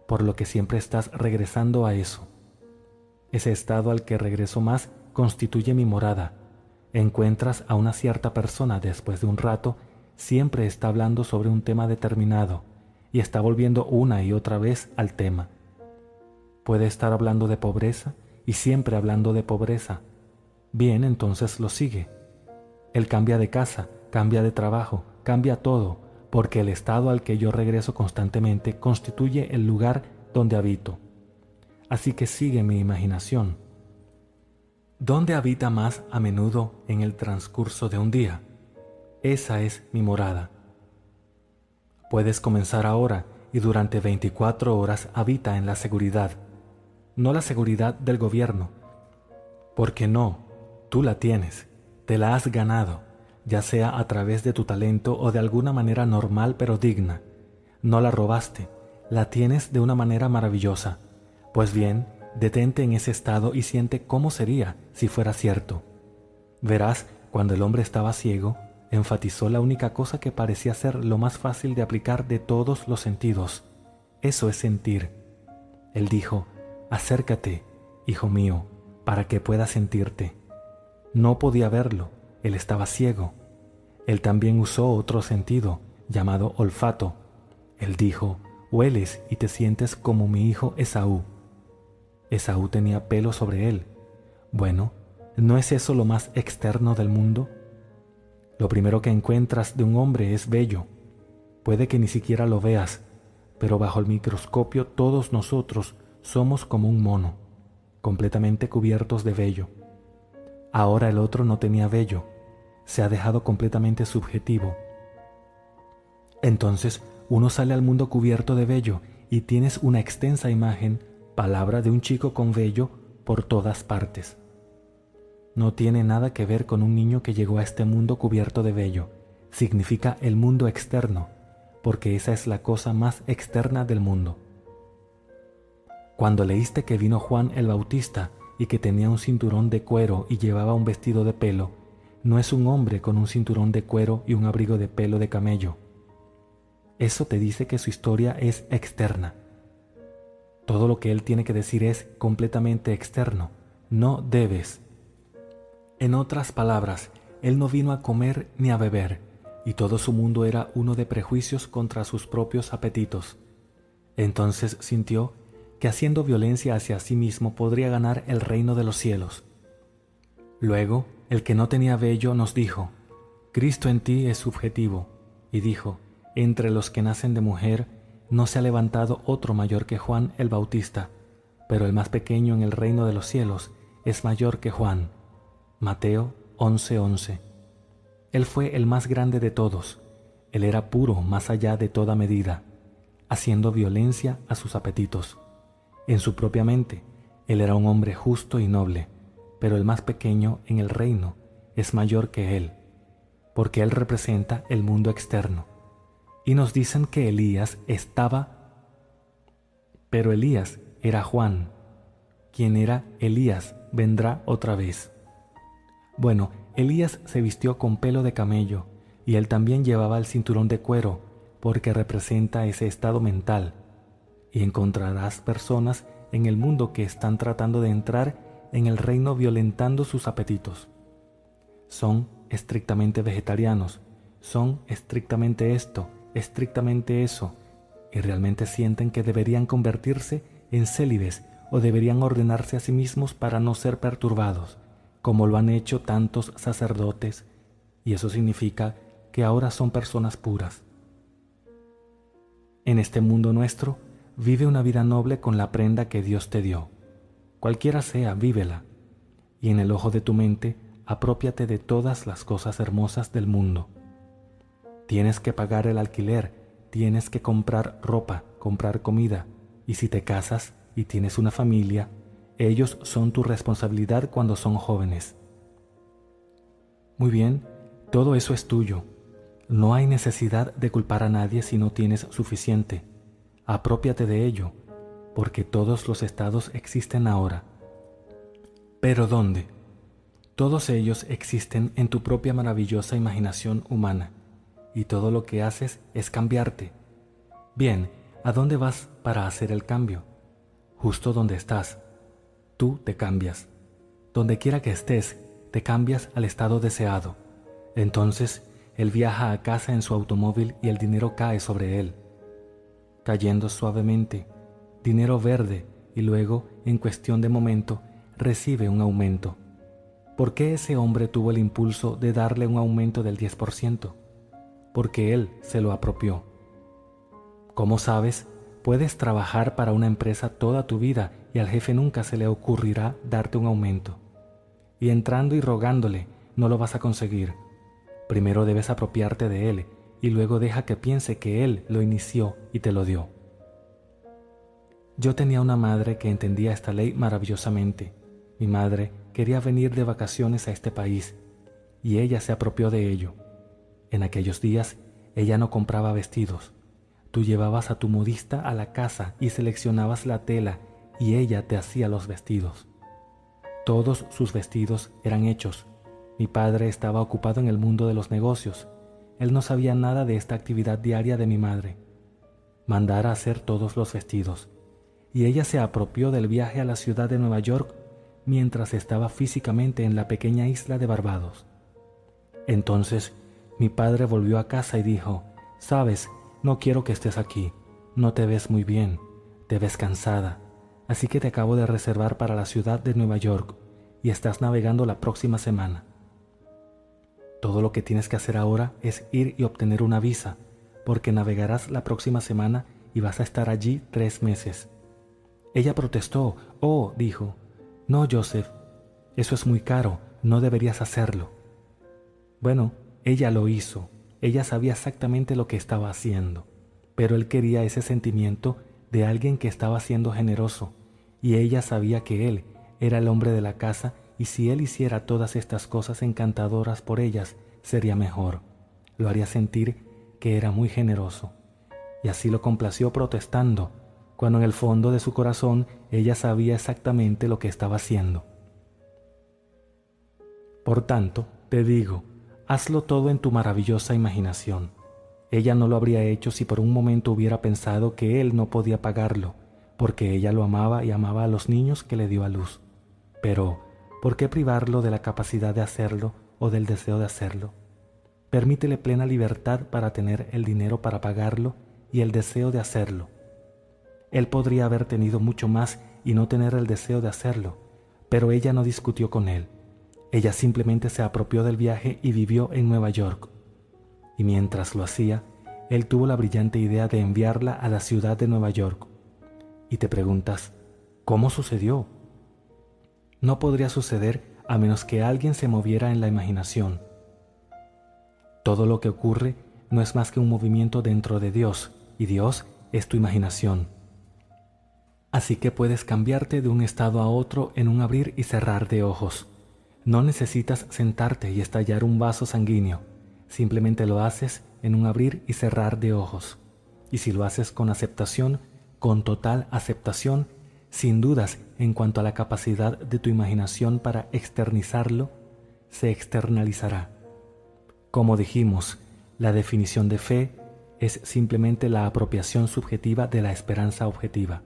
por lo que siempre estás regresando a eso. Ese estado al que regreso más constituye mi morada. Encuentras a una cierta persona después de un rato, siempre está hablando sobre un tema determinado y está volviendo una y otra vez al tema. Puede estar hablando de pobreza y siempre hablando de pobreza. Bien, entonces lo sigue. Él cambia de casa, cambia de trabajo, cambia todo, porque el estado al que yo regreso constantemente constituye el lugar donde habito. Así que sigue mi imaginación. ¿Dónde habita más a menudo en el transcurso de un día? Esa es mi morada. Puedes comenzar ahora y durante 24 horas habita en la seguridad. No la seguridad del gobierno, porque no, tú la tienes, te la has ganado, ya sea a través de tu talento o de alguna manera normal pero digna. No la robaste, la tienes de una manera maravillosa. Pues bien, detente en ese estado y siente cómo sería si fuera cierto. Verás, cuando el hombre estaba ciego, enfatizó la única cosa que parecía ser lo más fácil de aplicar de todos los sentidos. Eso es sentir. Él dijo, acércate, hijo mío, para que puedas sentirte. No podía verlo, él estaba ciego. Él también usó otro sentido, llamado olfato. Él dijo, hueles y te sientes como mi hijo Esaú. Esaú tenía pelo sobre él. Bueno, ¿no es eso lo más externo del mundo? Lo primero que encuentras de un hombre es vello. Puede que ni siquiera lo veas, pero bajo el microscopio todos nosotros somos como un mono, completamente cubiertos de vello. Ahora el otro no tenía vello, se ha dejado completamente subjetivo. Entonces uno sale al mundo cubierto de vello y tienes una extensa imagen, palabra de un chico con vello por todas partes. No tiene nada que ver con un niño que llegó a este mundo cubierto de vello. Significa el mundo externo, porque esa es la cosa más externa del mundo. Cuando leíste que vino Juan el Bautista y que tenía un cinturón de cuero y llevaba un vestido de pelo, no es un hombre con un cinturón de cuero y un abrigo de pelo de camello. Eso te dice que su historia es externa. Todo lo que él tiene que decir es completamente externo. No debes. En otras palabras, él no vino a comer ni a beber, y todo su mundo era uno de prejuicios contra sus propios apetitos. Entonces sintió que haciendo violencia hacia sí mismo podría ganar el reino de los cielos. Luego, el que no tenía vello nos dijo, Cristo en ti es subjetivo, y dijo, entre los que nacen de mujer no se ha levantado otro mayor que Juan el Bautista, pero el más pequeño en el reino de los cielos es mayor que Juan. Mateo 11:11. Él fue el más grande de todos. Él era puro más allá de toda medida, haciendo violencia a sus apetitos. En su propia mente, él era un hombre justo y noble, pero el más pequeño en el reino es mayor que él, porque él representa el mundo externo. Y nos dicen que Elías estaba, pero Elías era Juan. Quien era Elías vendrá otra vez. Bueno, Elías se vistió con pelo de camello, y él también llevaba el cinturón de cuero, porque representa ese estado mental. Y encontrarás personas en el mundo que están tratando de entrar en el reino violentando sus apetitos. Son estrictamente vegetarianos, son estrictamente esto, estrictamente eso, y realmente sienten que deberían convertirse en célibes o deberían ordenarse a sí mismos para no ser perturbados, como lo han hecho tantos sacerdotes, y eso significa que ahora son personas puras. En este mundo nuestro, vive una vida noble con la prenda que Dios te dio. Cualquiera sea, vívela, y en el ojo de tu mente, aprópiate de todas las cosas hermosas del mundo. Tienes que pagar el alquiler, tienes que comprar ropa, comprar comida, y si te casas y tienes una familia, ellos son tu responsabilidad cuando son jóvenes. Muy bien, todo eso es tuyo. No hay necesidad de culpar a nadie si no tienes suficiente. Aprópiate de ello, porque todos los estados existen ahora. ¿Pero dónde? Todos ellos existen en tu propia maravillosa imaginación humana, y todo lo que haces es cambiarte. Bien, ¿a dónde vas para hacer el cambio? Justo donde estás. Tú te cambias. Donde quiera que estés, te cambias al estado deseado. Entonces, él viaja a casa en su automóvil y el dinero cae sobre él, cayendo suavemente, dinero verde, y luego, en cuestión de momento, recibe un aumento. ¿Por qué ese hombre tuvo el impulso de darle un aumento del 10%? Porque él se lo apropió. ¿Cómo sabes? Puedes trabajar para una empresa toda tu vida y al jefe nunca se le ocurrirá darte un aumento. Y entrando y rogándole, no lo vas a conseguir. Primero debes apropiarte de él y luego deja que piense que él lo inició y te lo dio. Yo tenía una madre que entendía esta ley maravillosamente. Mi madre quería venir de vacaciones a este país y ella se apropió de ello. En aquellos días, ella no compraba vestidos. Tú llevabas a tu modista a la casa y seleccionabas la tela y ella te hacía los vestidos. Todos sus vestidos eran hechos. Mi padre estaba ocupado en el mundo de los negocios. Él no sabía nada de esta actividad diaria de mi madre. Mandara a hacer todos los vestidos. Y ella se apropió del viaje a la ciudad de Nueva York mientras estaba físicamente en la pequeña isla de Barbados. Entonces, mi padre volvió a casa y dijo, «Sabes, no quiero que estés aquí. No te ves muy bien. Te ves cansada. Así que te acabo de reservar para la ciudad de Nueva York y estás navegando la próxima semana». Todo lo que tienes que hacer ahora es ir y obtener una visa, porque navegarás la próxima semana y vas a estar allí 3 meses. Ella protestó. Oh, dijo, no, Joseph, eso es muy caro, no deberías hacerlo. Bueno, ella lo hizo. Ella sabía exactamente lo que estaba haciendo, pero él quería ese sentimiento de alguien que estaba siendo generoso, y ella sabía que él era el hombre de la casa, y si él hiciera todas estas cosas encantadoras por ellas, sería mejor. Lo haría sentir que era muy generoso. Y así lo complació protestando, cuando en el fondo de su corazón ella sabía exactamente lo que estaba haciendo. Por tanto, te digo, hazlo todo en tu maravillosa imaginación. Ella no lo habría hecho si por un momento hubiera pensado que él no podía pagarlo, porque ella lo amaba y amaba a los niños que le dio a luz. Pero, ¿por qué privarlo de la capacidad de hacerlo o del deseo de hacerlo? Permítele plena libertad para tener el dinero para pagarlo y el deseo de hacerlo. Él podría haber tenido mucho más y no tener el deseo de hacerlo, pero ella no discutió con él. Ella simplemente se apropió del viaje y vivió en Nueva York. Y mientras lo hacía, él tuvo la brillante idea de enviarla a la ciudad de Nueva York. Y te preguntas, ¿cómo sucedió? No podría suceder a menos que alguien se moviera en la imaginación. Todo lo que ocurre no es más que un movimiento dentro de Dios, y Dios es tu imaginación. Así que puedes cambiarte de un estado a otro en un abrir y cerrar de ojos. No necesitas sentarte y estallar un vaso sanguíneo, simplemente lo haces en un abrir y cerrar de ojos. Y si lo haces con aceptación, con total aceptación, sin dudas en cuanto a la capacidad de tu imaginación para externizarlo, se externalizará. Como dijimos, la definición de fe es simplemente la apropiación subjetiva de la esperanza objetiva.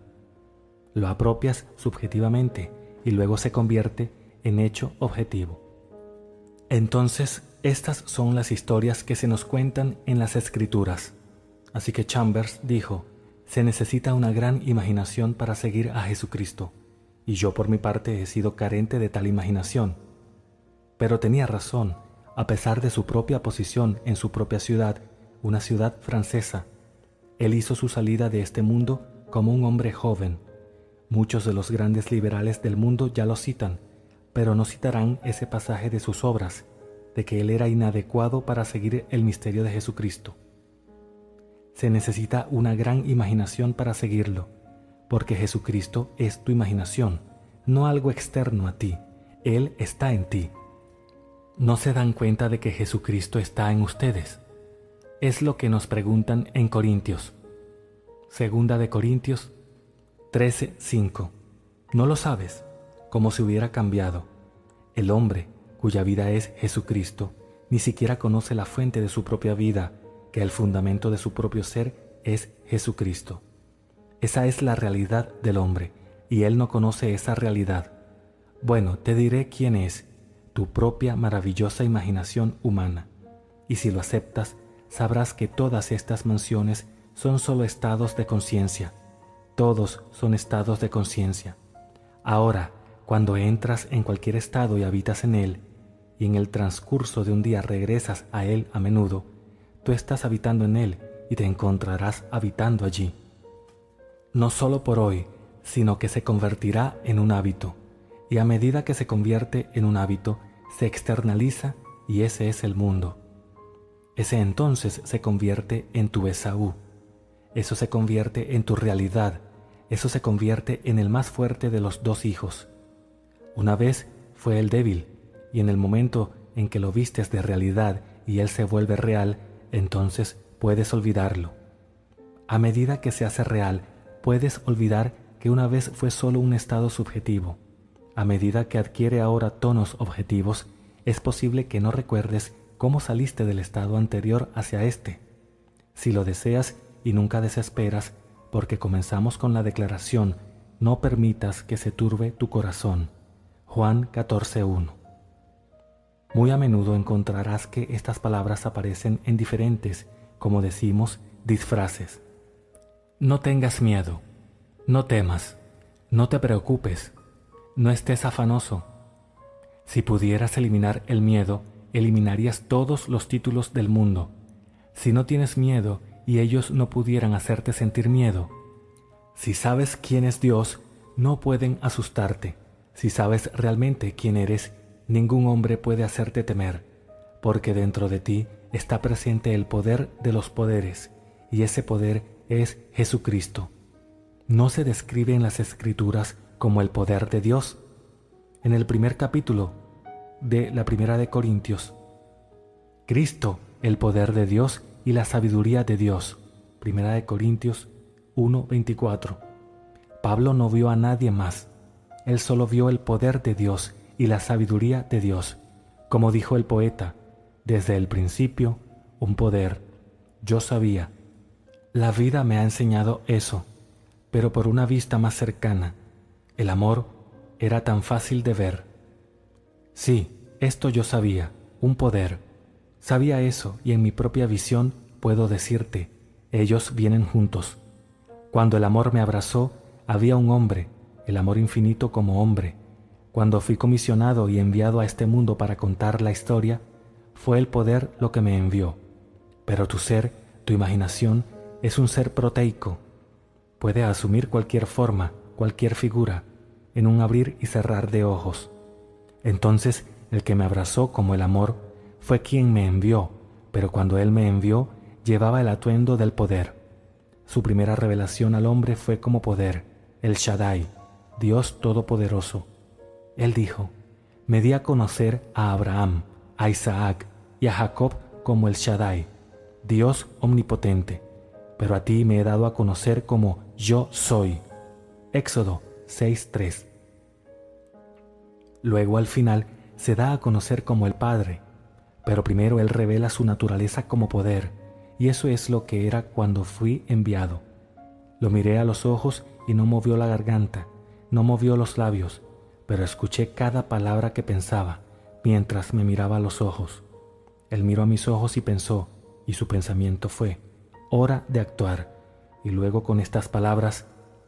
Lo apropias subjetivamente y luego se convierte en hecho objetivo. Entonces, estas son las historias que se nos cuentan en las Escrituras. Así que Chambers dijo, se necesita una gran imaginación para seguir a Jesucristo, y yo por mi parte he sido carente de tal imaginación. Pero tenía razón, a pesar de su propia posición en su propia ciudad, una ciudad francesa. Él hizo su salida de este mundo como un hombre joven. Muchos de los grandes liberales del mundo ya lo citan, pero no citarán ese pasaje de sus obras, de que él era inadecuado para seguir el misterio de Jesucristo. Se necesita una gran imaginación para seguirlo, porque Jesucristo es tu imaginación, no algo externo a ti. Él está en ti. ¿No se dan cuenta de que Jesucristo está en ustedes? Es lo que nos preguntan en Corintios. Segunda de Corintios 13:5. ¿No lo sabes? Como si hubiera cambiado. El hombre, cuya vida es Jesucristo, ni siquiera conoce la fuente de su propia vida, que el fundamento de su propio ser es Jesucristo. Esa es la realidad del hombre, y él no conoce esa realidad. Bueno, te diré quién es, tu propia maravillosa imaginación humana. Y si lo aceptas, sabrás que todas estas mansiones son solo estados de conciencia. Todos son estados de conciencia. Ahora, cuando entras en cualquier estado y habitas en él, y en el transcurso de un día regresas a él a menudo, tú estás habitando en él y te encontrarás habitando allí. No solo por hoy, sino que se convertirá en un hábito, y a medida que se convierte en un hábito, se externaliza y ese es el mundo. Ese entonces se convierte en tu Esaú. Eso se convierte en tu realidad. Eso se convierte en el más fuerte de los dos hijos. Una vez fue el débil, y en el momento en que lo vistes de realidad y él se vuelve real, entonces puedes olvidarlo. A medida que se hace real, puedes olvidar que una vez fue solo un estado subjetivo. A medida que adquiere ahora tonos objetivos, es posible que no recuerdes cómo saliste del estado anterior hacia este. Si lo deseas y nunca desesperas, porque comenzamos con la declaración, no permitas que se turbe tu corazón. Juan 14:1. Muy a menudo encontrarás que estas palabras aparecen en diferentes, como decimos, disfraces. No tengas miedo, no temas, no te preocupes, no estés afanoso. Si pudieras eliminar el miedo, eliminarías todos los títulos del mundo. Si no tienes miedo y ellos no pudieran hacerte sentir miedo, si sabes quién es Dios, no pueden asustarte. Si sabes realmente quién eres, ningún hombre puede hacerte temer, porque dentro de ti está presente el poder de los poderes, y ese poder es Jesucristo. No se describe en las Escrituras como el poder de Dios. En el primer capítulo de la Primera de Corintios, Cristo, el poder de Dios y la sabiduría de Dios. Primera de Corintios 1:24. Pablo no vio a nadie más. Él solo vio el poder de Dios y la sabiduría de Dios. Como dijo el poeta, desde el principio, un poder. Yo sabía. La vida me ha enseñado eso, pero por una vista más cercana. El amor era tan fácil de ver. Sí, esto yo sabía, un poder. Sabía eso y en mi propia visión puedo decirte, ellos vienen juntos. Cuando el amor me abrazó, había un hombre, el amor infinito como hombre. Cuando fui comisionado y enviado a este mundo para contar la historia, fue el poder lo que me envió. Pero tu ser, tu imaginación, es un ser proteico. Puede asumir cualquier forma, cualquier figura, en un abrir y cerrar de ojos. Entonces, el que me abrazó como el amor fue quien me envió, pero cuando él me envió, llevaba el atuendo del poder. Su primera revelación al hombre fue como poder, el Shaddai, Dios Todopoderoso. Él dijo, me di a conocer a Abraham, a Isaac y a Jacob como el Shaddai, Dios omnipotente, pero a ti me he dado a conocer como yo soy. Éxodo 6:3. Luego al final se da a conocer como el Padre, pero primero Él revela su naturaleza como poder, y eso es lo que era cuando fui enviado. Lo miré a los ojos y no movió la garganta, no movió los labios, pero escuché cada palabra que pensaba mientras me miraba a los ojos. Él miró a mis ojos y pensó, y su pensamiento fue, hora de actuar, y luego con estas palabras,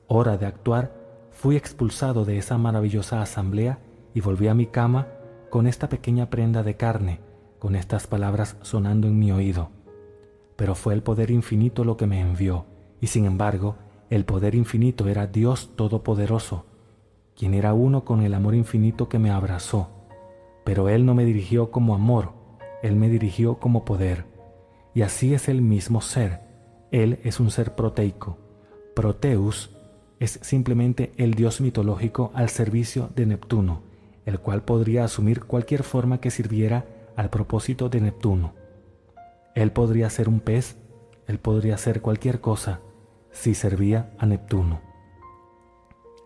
hora de actuar, fui expulsado de esa maravillosa asamblea y volví a mi cama con esta pequeña prenda de carne, con estas palabras sonando en mi oído. Pero fue el poder infinito lo que me envió, y sin embargo, el poder infinito era Dios Todopoderoso, quien era uno con el amor infinito que me abrazó. Pero Él no me dirigió como amor, Él me dirigió como poder. Y así es el mismo ser. Él es un ser proteico. Proteus es simplemente el dios mitológico al servicio de Neptuno, el cual podría asumir cualquier forma que sirviera al propósito de Neptuno. Él podría ser un pez, él podría ser cualquier cosa, si servía a Neptuno.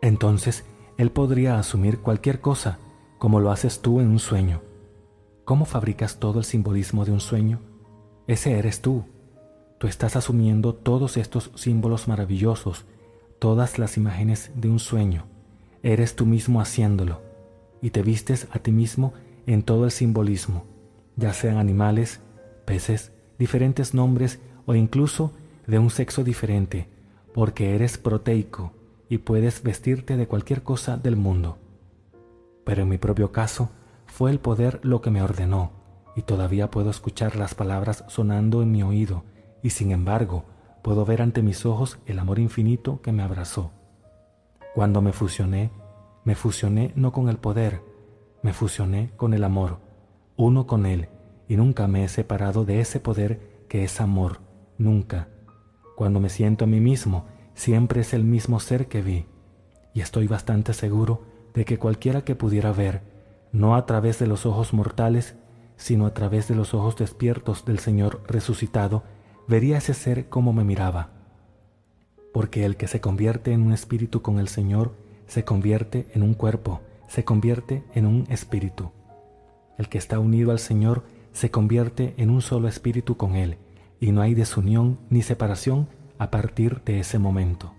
Entonces, él podría asumir cualquier cosa, como lo haces tú en un sueño. ¿Cómo fabricas todo el simbolismo de un sueño? Ese eres tú. Tú estás asumiendo todos estos símbolos maravillosos, todas las imágenes de un sueño. Eres tú mismo haciéndolo, y te vistes a ti mismo en todo el simbolismo, ya sean animales, peces, diferentes nombres o incluso de un sexo diferente, porque eres proteico y puedes vestirte de cualquier cosa del mundo. Pero en mi propio caso, fue el poder lo que me ordenó, y todavía puedo escuchar las palabras sonando en mi oído, y sin embargo, puedo ver ante mis ojos el amor infinito que me abrazó. Cuando me fusioné no con el poder, me fusioné con el amor, uno con Él, y nunca me he separado de ese poder que es amor, nunca. Cuando me siento a mí mismo, siempre es el mismo ser que vi, y estoy bastante seguro de que cualquiera que pudiera ver, no a través de los ojos mortales, sino a través de los ojos despiertos del Señor resucitado, vería ese ser como me miraba. Porque el que se convierte en un espíritu con el Señor, se convierte en un cuerpo, se convierte en un espíritu. El que está unido al Señor se convierte en un solo espíritu con Él, y no hay desunión ni separación a partir de ese momento.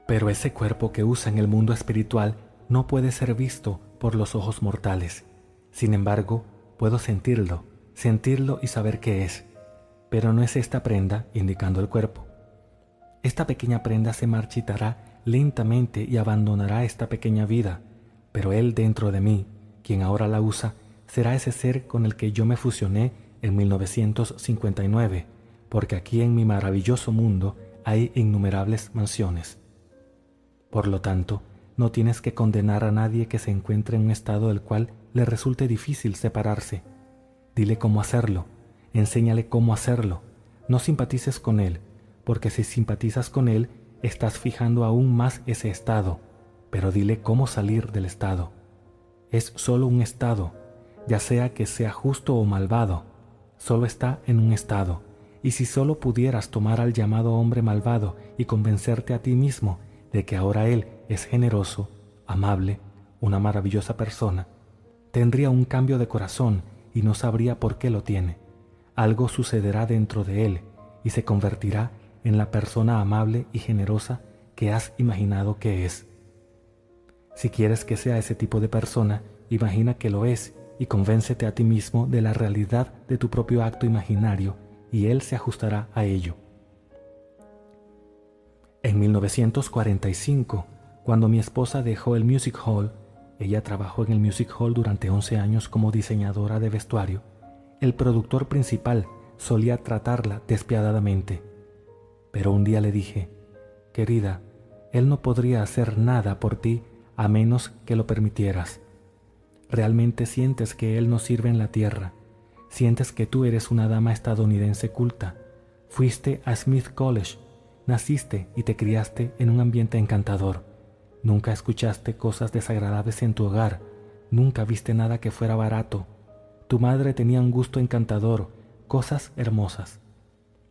Pero ese cuerpo que usa en el mundo espiritual no puede ser visto por los ojos mortales. Sin embargo, puedo sentirlo y saber qué es. Pero no es esta prenda indicando el cuerpo. Esta pequeña prenda se marchitará lentamente y abandonará esta pequeña vida, pero Él dentro de mí, quien ahora la usa, será ese ser con el que yo me fusioné en 1959, porque aquí en mi maravilloso mundo hay innumerables mansiones. Por lo tanto, no tienes que condenar a nadie que se encuentre en un estado del cual le resulte difícil separarse. Dile cómo hacerlo, enséñale cómo hacerlo. No simpatices con él, porque si simpatizas con él, estás fijando aún más ese estado, pero dile cómo salir del estado. Es solo un estado, ya sea que sea justo o malvado, solo está en un estado, y si solo pudieras tomar al llamado hombre malvado y convencerte a ti mismo de que ahora él es generoso, amable, una maravillosa persona, tendría un cambio de corazón y no sabría por qué lo tiene. Algo sucederá dentro de él y se convertirá en la persona amable y generosa que has imaginado que es. Si quieres que sea ese tipo de persona, imagina que lo es y convéncete a ti mismo de la realidad de tu propio acto imaginario y él se ajustará a ello. En 1945, cuando mi esposa dejó el Music Hall, ella trabajó en el Music Hall durante 11 años como diseñadora de vestuario, el productor principal solía tratarla despiadadamente. Pero un día le dije, querida, él no podría hacer nada por ti a menos que lo permitieras. Realmente sientes que él no sirve en la tierra, sientes que tú eres una dama estadounidense culta, fuiste a Smith College, naciste y te criaste en un ambiente encantador, nunca escuchaste cosas desagradables en tu hogar, nunca viste nada que fuera barato, tu madre tenía un gusto encantador, cosas hermosas.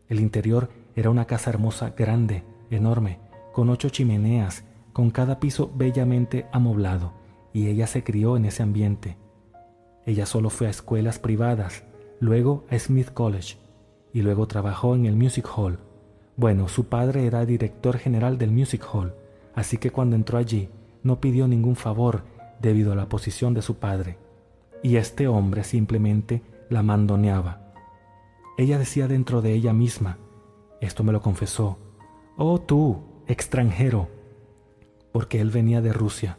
El interior era una casa hermosa, grande, enorme, con 8 chimeneas, con cada piso bellamente amoblado, y ella se crió en ese ambiente. Ella solo fue a escuelas privadas, luego a Smith College, y luego trabajó en el Music Hall. Bueno, su padre era director general del Music Hall, así que cuando entró allí no pidió ningún favor debido a la posición de su padre, y este hombre simplemente la mandoneaba. Ella decía dentro de ella misma, esto me lo confesó, «Oh tú, extranjero», porque él venía de Rusia.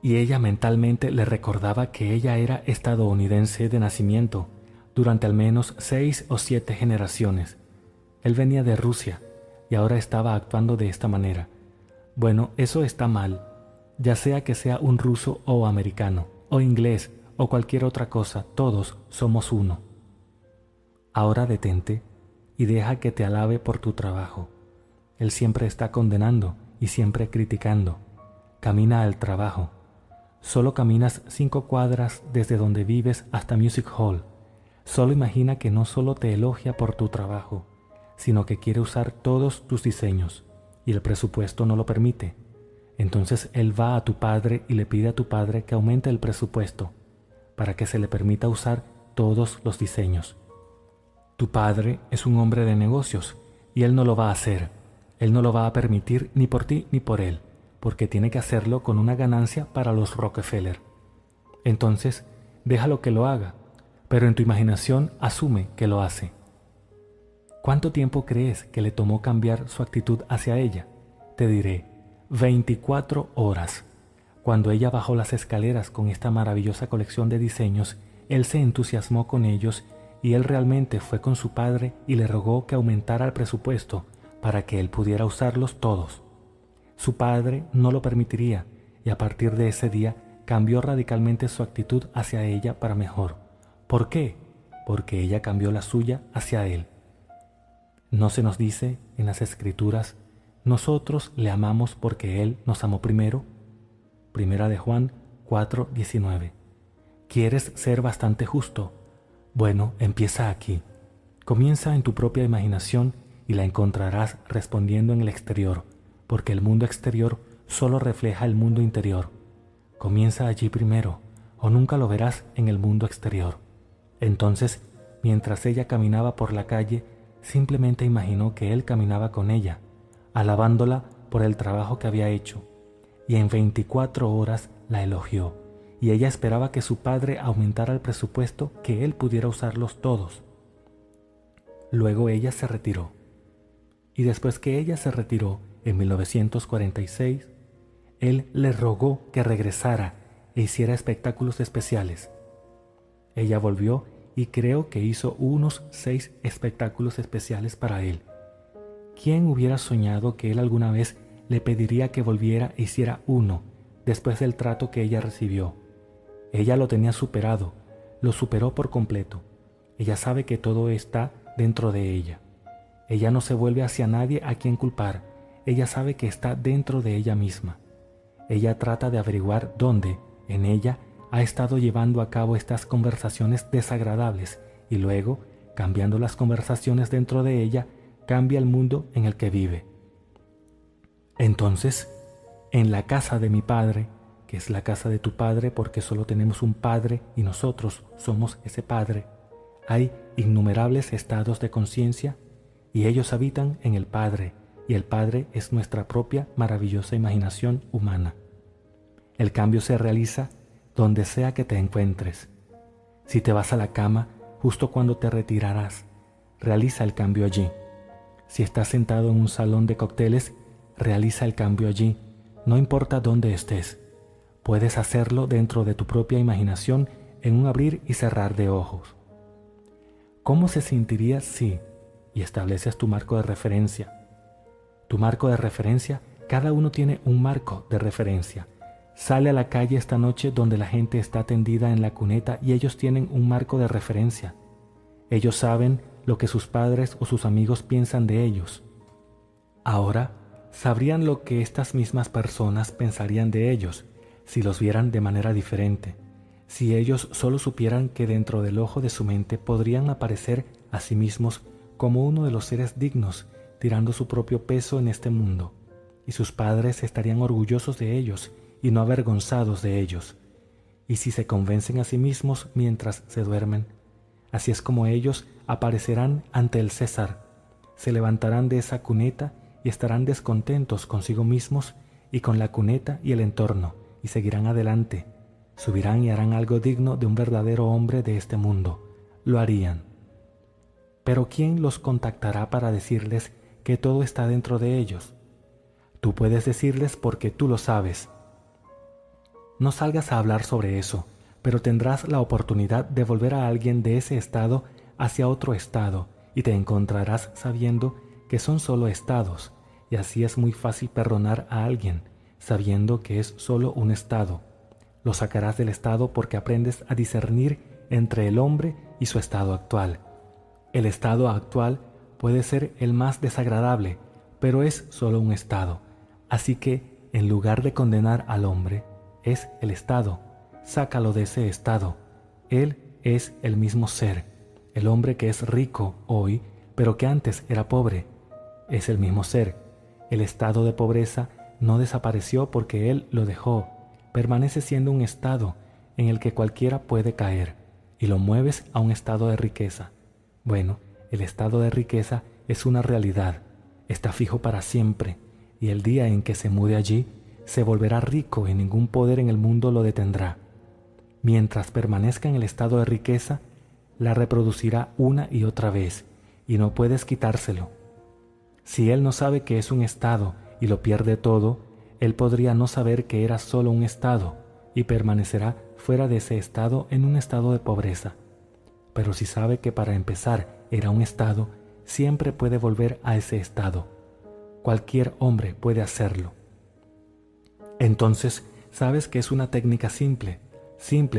Y ella mentalmente le recordaba que ella era estadounidense de nacimiento durante al menos 6 o 7 generaciones. Él venía de Rusia y ahora estaba actuando de esta manera. Bueno, eso está mal, ya sea que sea un ruso o americano, o inglés, o cualquier otra cosa, todos somos uno. Ahora detente y deja que te alabe por tu trabajo. Él siempre está condenando y siempre criticando. Camina al trabajo. Solo caminas 5 cuadras desde donde vives hasta Music Hall. Solo imagina que no solo te elogia por tu trabajo, sino que quiere usar todos tus diseños, y el presupuesto no lo permite. Entonces él va a tu padre y le pide a tu padre que aumente el presupuesto, para que se le permita usar todos los diseños. Tu padre es un hombre de negocios, y él no lo va a hacer. Él no lo va a permitir ni por ti ni por él, porque tiene que hacerlo con una ganancia para los Rockefeller. Entonces, déjalo que lo haga, pero en tu imaginación asume que lo hace. ¿Cuánto tiempo crees que le tomó cambiar su actitud hacia ella? Te diré, 24 horas. Cuando ella bajó las escaleras con esta maravillosa colección de diseños, él se entusiasmó con ellos y él realmente fue con su padre y le rogó que aumentara el presupuesto para que él pudiera usarlos todos. Su padre no lo permitiría y a partir de ese día cambió radicalmente su actitud hacia ella para mejor. ¿Por qué? Porque ella cambió la suya hacia él. ¿No se nos dice en las Escrituras, nosotros le amamos porque él nos amó primero? Primera de Juan 4:19. ¿Quieres ser bastante justo? Bueno, empieza aquí. Comienza en tu propia imaginación y la encontrarás respondiendo en el exterior, porque el mundo exterior solo refleja el mundo interior. Comienza allí primero, o nunca lo verás en el mundo exterior. Entonces, mientras ella caminaba por la calle, simplemente imaginó que él caminaba con ella, alabándola por el trabajo que había hecho, y en 24 horas la elogió, y ella esperaba que su padre aumentara el presupuesto que él pudiera usarlos todos. Luego ella se retiró, y después que ella se retiró, en 1946, él le rogó que regresara e hiciera espectáculos especiales. Ella volvió y creo que hizo unos 6 espectáculos especiales para él. ¿Quién hubiera soñado que él alguna vez le pediría que volviera e hiciera uno después del trato que ella recibió? Ella lo tenía superado, lo superó por completo. Ella sabe que todo está dentro de ella. Ella no se vuelve hacia nadie a quien culpar. Ella sabe que está dentro de ella misma. Ella trata de averiguar dónde, en ella, ha estado llevando a cabo estas conversaciones desagradables y luego, cambiando las conversaciones dentro de ella, cambia el mundo en el que vive. Entonces, en la casa de mi padre, que es la casa de tu padre porque solo tenemos un padre y nosotros somos ese padre, hay innumerables estados de conciencia y ellos habitan en el Padre, y el Padre es nuestra propia maravillosa imaginación humana. El cambio se realiza donde sea que te encuentres. Si te vas a la cama, justo cuando te retirarás, realiza el cambio allí. Si estás sentado en un salón de cócteles, realiza el cambio allí, no importa dónde estés. Puedes hacerlo dentro de tu propia imaginación en un abrir y cerrar de ojos. ¿Cómo se sentiría si, y estableces tu marco de referencia? Tu marco de referencia, cada uno tiene un marco de referencia. Sale a la calle esta noche donde la gente está tendida en la cuneta y ellos tienen un marco de referencia. Ellos saben lo que sus padres o sus amigos piensan de ellos. Ahora, sabrían lo que estas mismas personas pensarían de ellos si los vieran de manera diferente. Si ellos solo supieran que dentro del ojo de su mente podrían aparecer a sí mismos como uno de los seres dignos, tirando su propio peso en este mundo, y sus padres estarían orgullosos de ellos y no avergonzados de ellos. Y si se convencen a sí mismos mientras se duermen, así es como ellos aparecerán ante el César, se levantarán de esa cuneta y estarán descontentos consigo mismos y con la cuneta y el entorno, y seguirán adelante. Subirán y harán algo digno de un verdadero hombre de este mundo. Lo harían. Pero ¿quién los contactará para decirles que todo está dentro de ellos? Tú puedes decirles porque tú lo sabes. No salgas a hablar sobre eso, pero tendrás la oportunidad de volver a alguien de ese estado hacia otro estado y te encontrarás sabiendo que son solo estados, y así es muy fácil perdonar a alguien, sabiendo que es solo un estado. Lo sacarás del estado porque aprendes a discernir entre el hombre y su estado actual. El estado actual puede ser el más desagradable, pero es solo un estado. Así que, en lugar de condenar al hombre, es el estado. Sácalo de ese estado. Él es el mismo ser. El hombre que es rico hoy, pero que antes era pobre, es el mismo ser. El estado de pobreza no desapareció porque él lo dejó. Permanece siendo un estado en el que cualquiera puede caer y lo mueves a un estado de riqueza. Bueno, el estado de riqueza es una realidad, está fijo para siempre y el día en que se mude allí, se volverá rico y ningún poder en el mundo lo detendrá. Mientras permanezca en el estado de riqueza, la reproducirá una y otra vez y no puedes quitárselo. Si él no sabe que es un estado y lo pierde todo, él podría no saber que era solo un estado y permanecerá fuera de ese estado en un estado de pobreza. Pero si sabe que para empezar era un estado, siempre puede volver a ese estado. Cualquier hombre puede hacerlo. Entonces, sabes que es una técnica simple,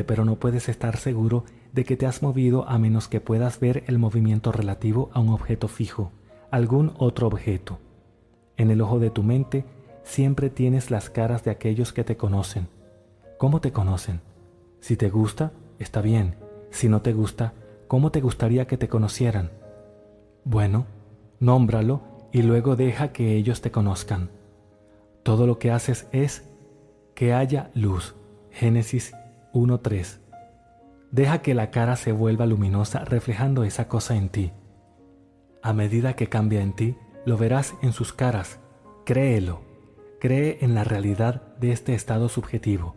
pero no puedes estar seguro de que te has movido a menos que puedas ver el movimiento relativo a un objeto fijo, algún otro objeto. En el ojo de tu mente, siempre tienes las caras de aquellos que te conocen. ¿Cómo te conocen? Si te gusta, está bien. Si no te gusta, ¿cómo te gustaría que te conocieran? Bueno, nómbralo y luego deja que ellos te conozcan. Todo lo que haces es que haya luz. Génesis 1:3. Deja que la cara se vuelva luminosa reflejando esa cosa en ti. A medida que cambia en ti, lo verás en sus caras. Créelo. Cree en la realidad de este estado subjetivo.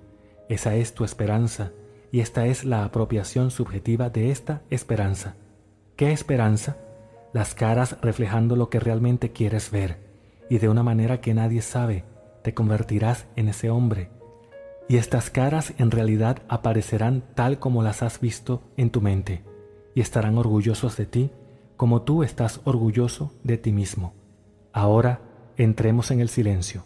Esa es tu esperanza y esta es la apropiación subjetiva de esta esperanza. ¿Qué esperanza? Las caras reflejando lo que realmente quieres ver y de una manera que nadie sabe, te convertirás en ese hombre. Y estas caras en realidad aparecerán tal como las has visto en tu mente, y estarán orgullosos de ti como tú estás orgulloso de ti mismo. Ahora entremos en el silencio.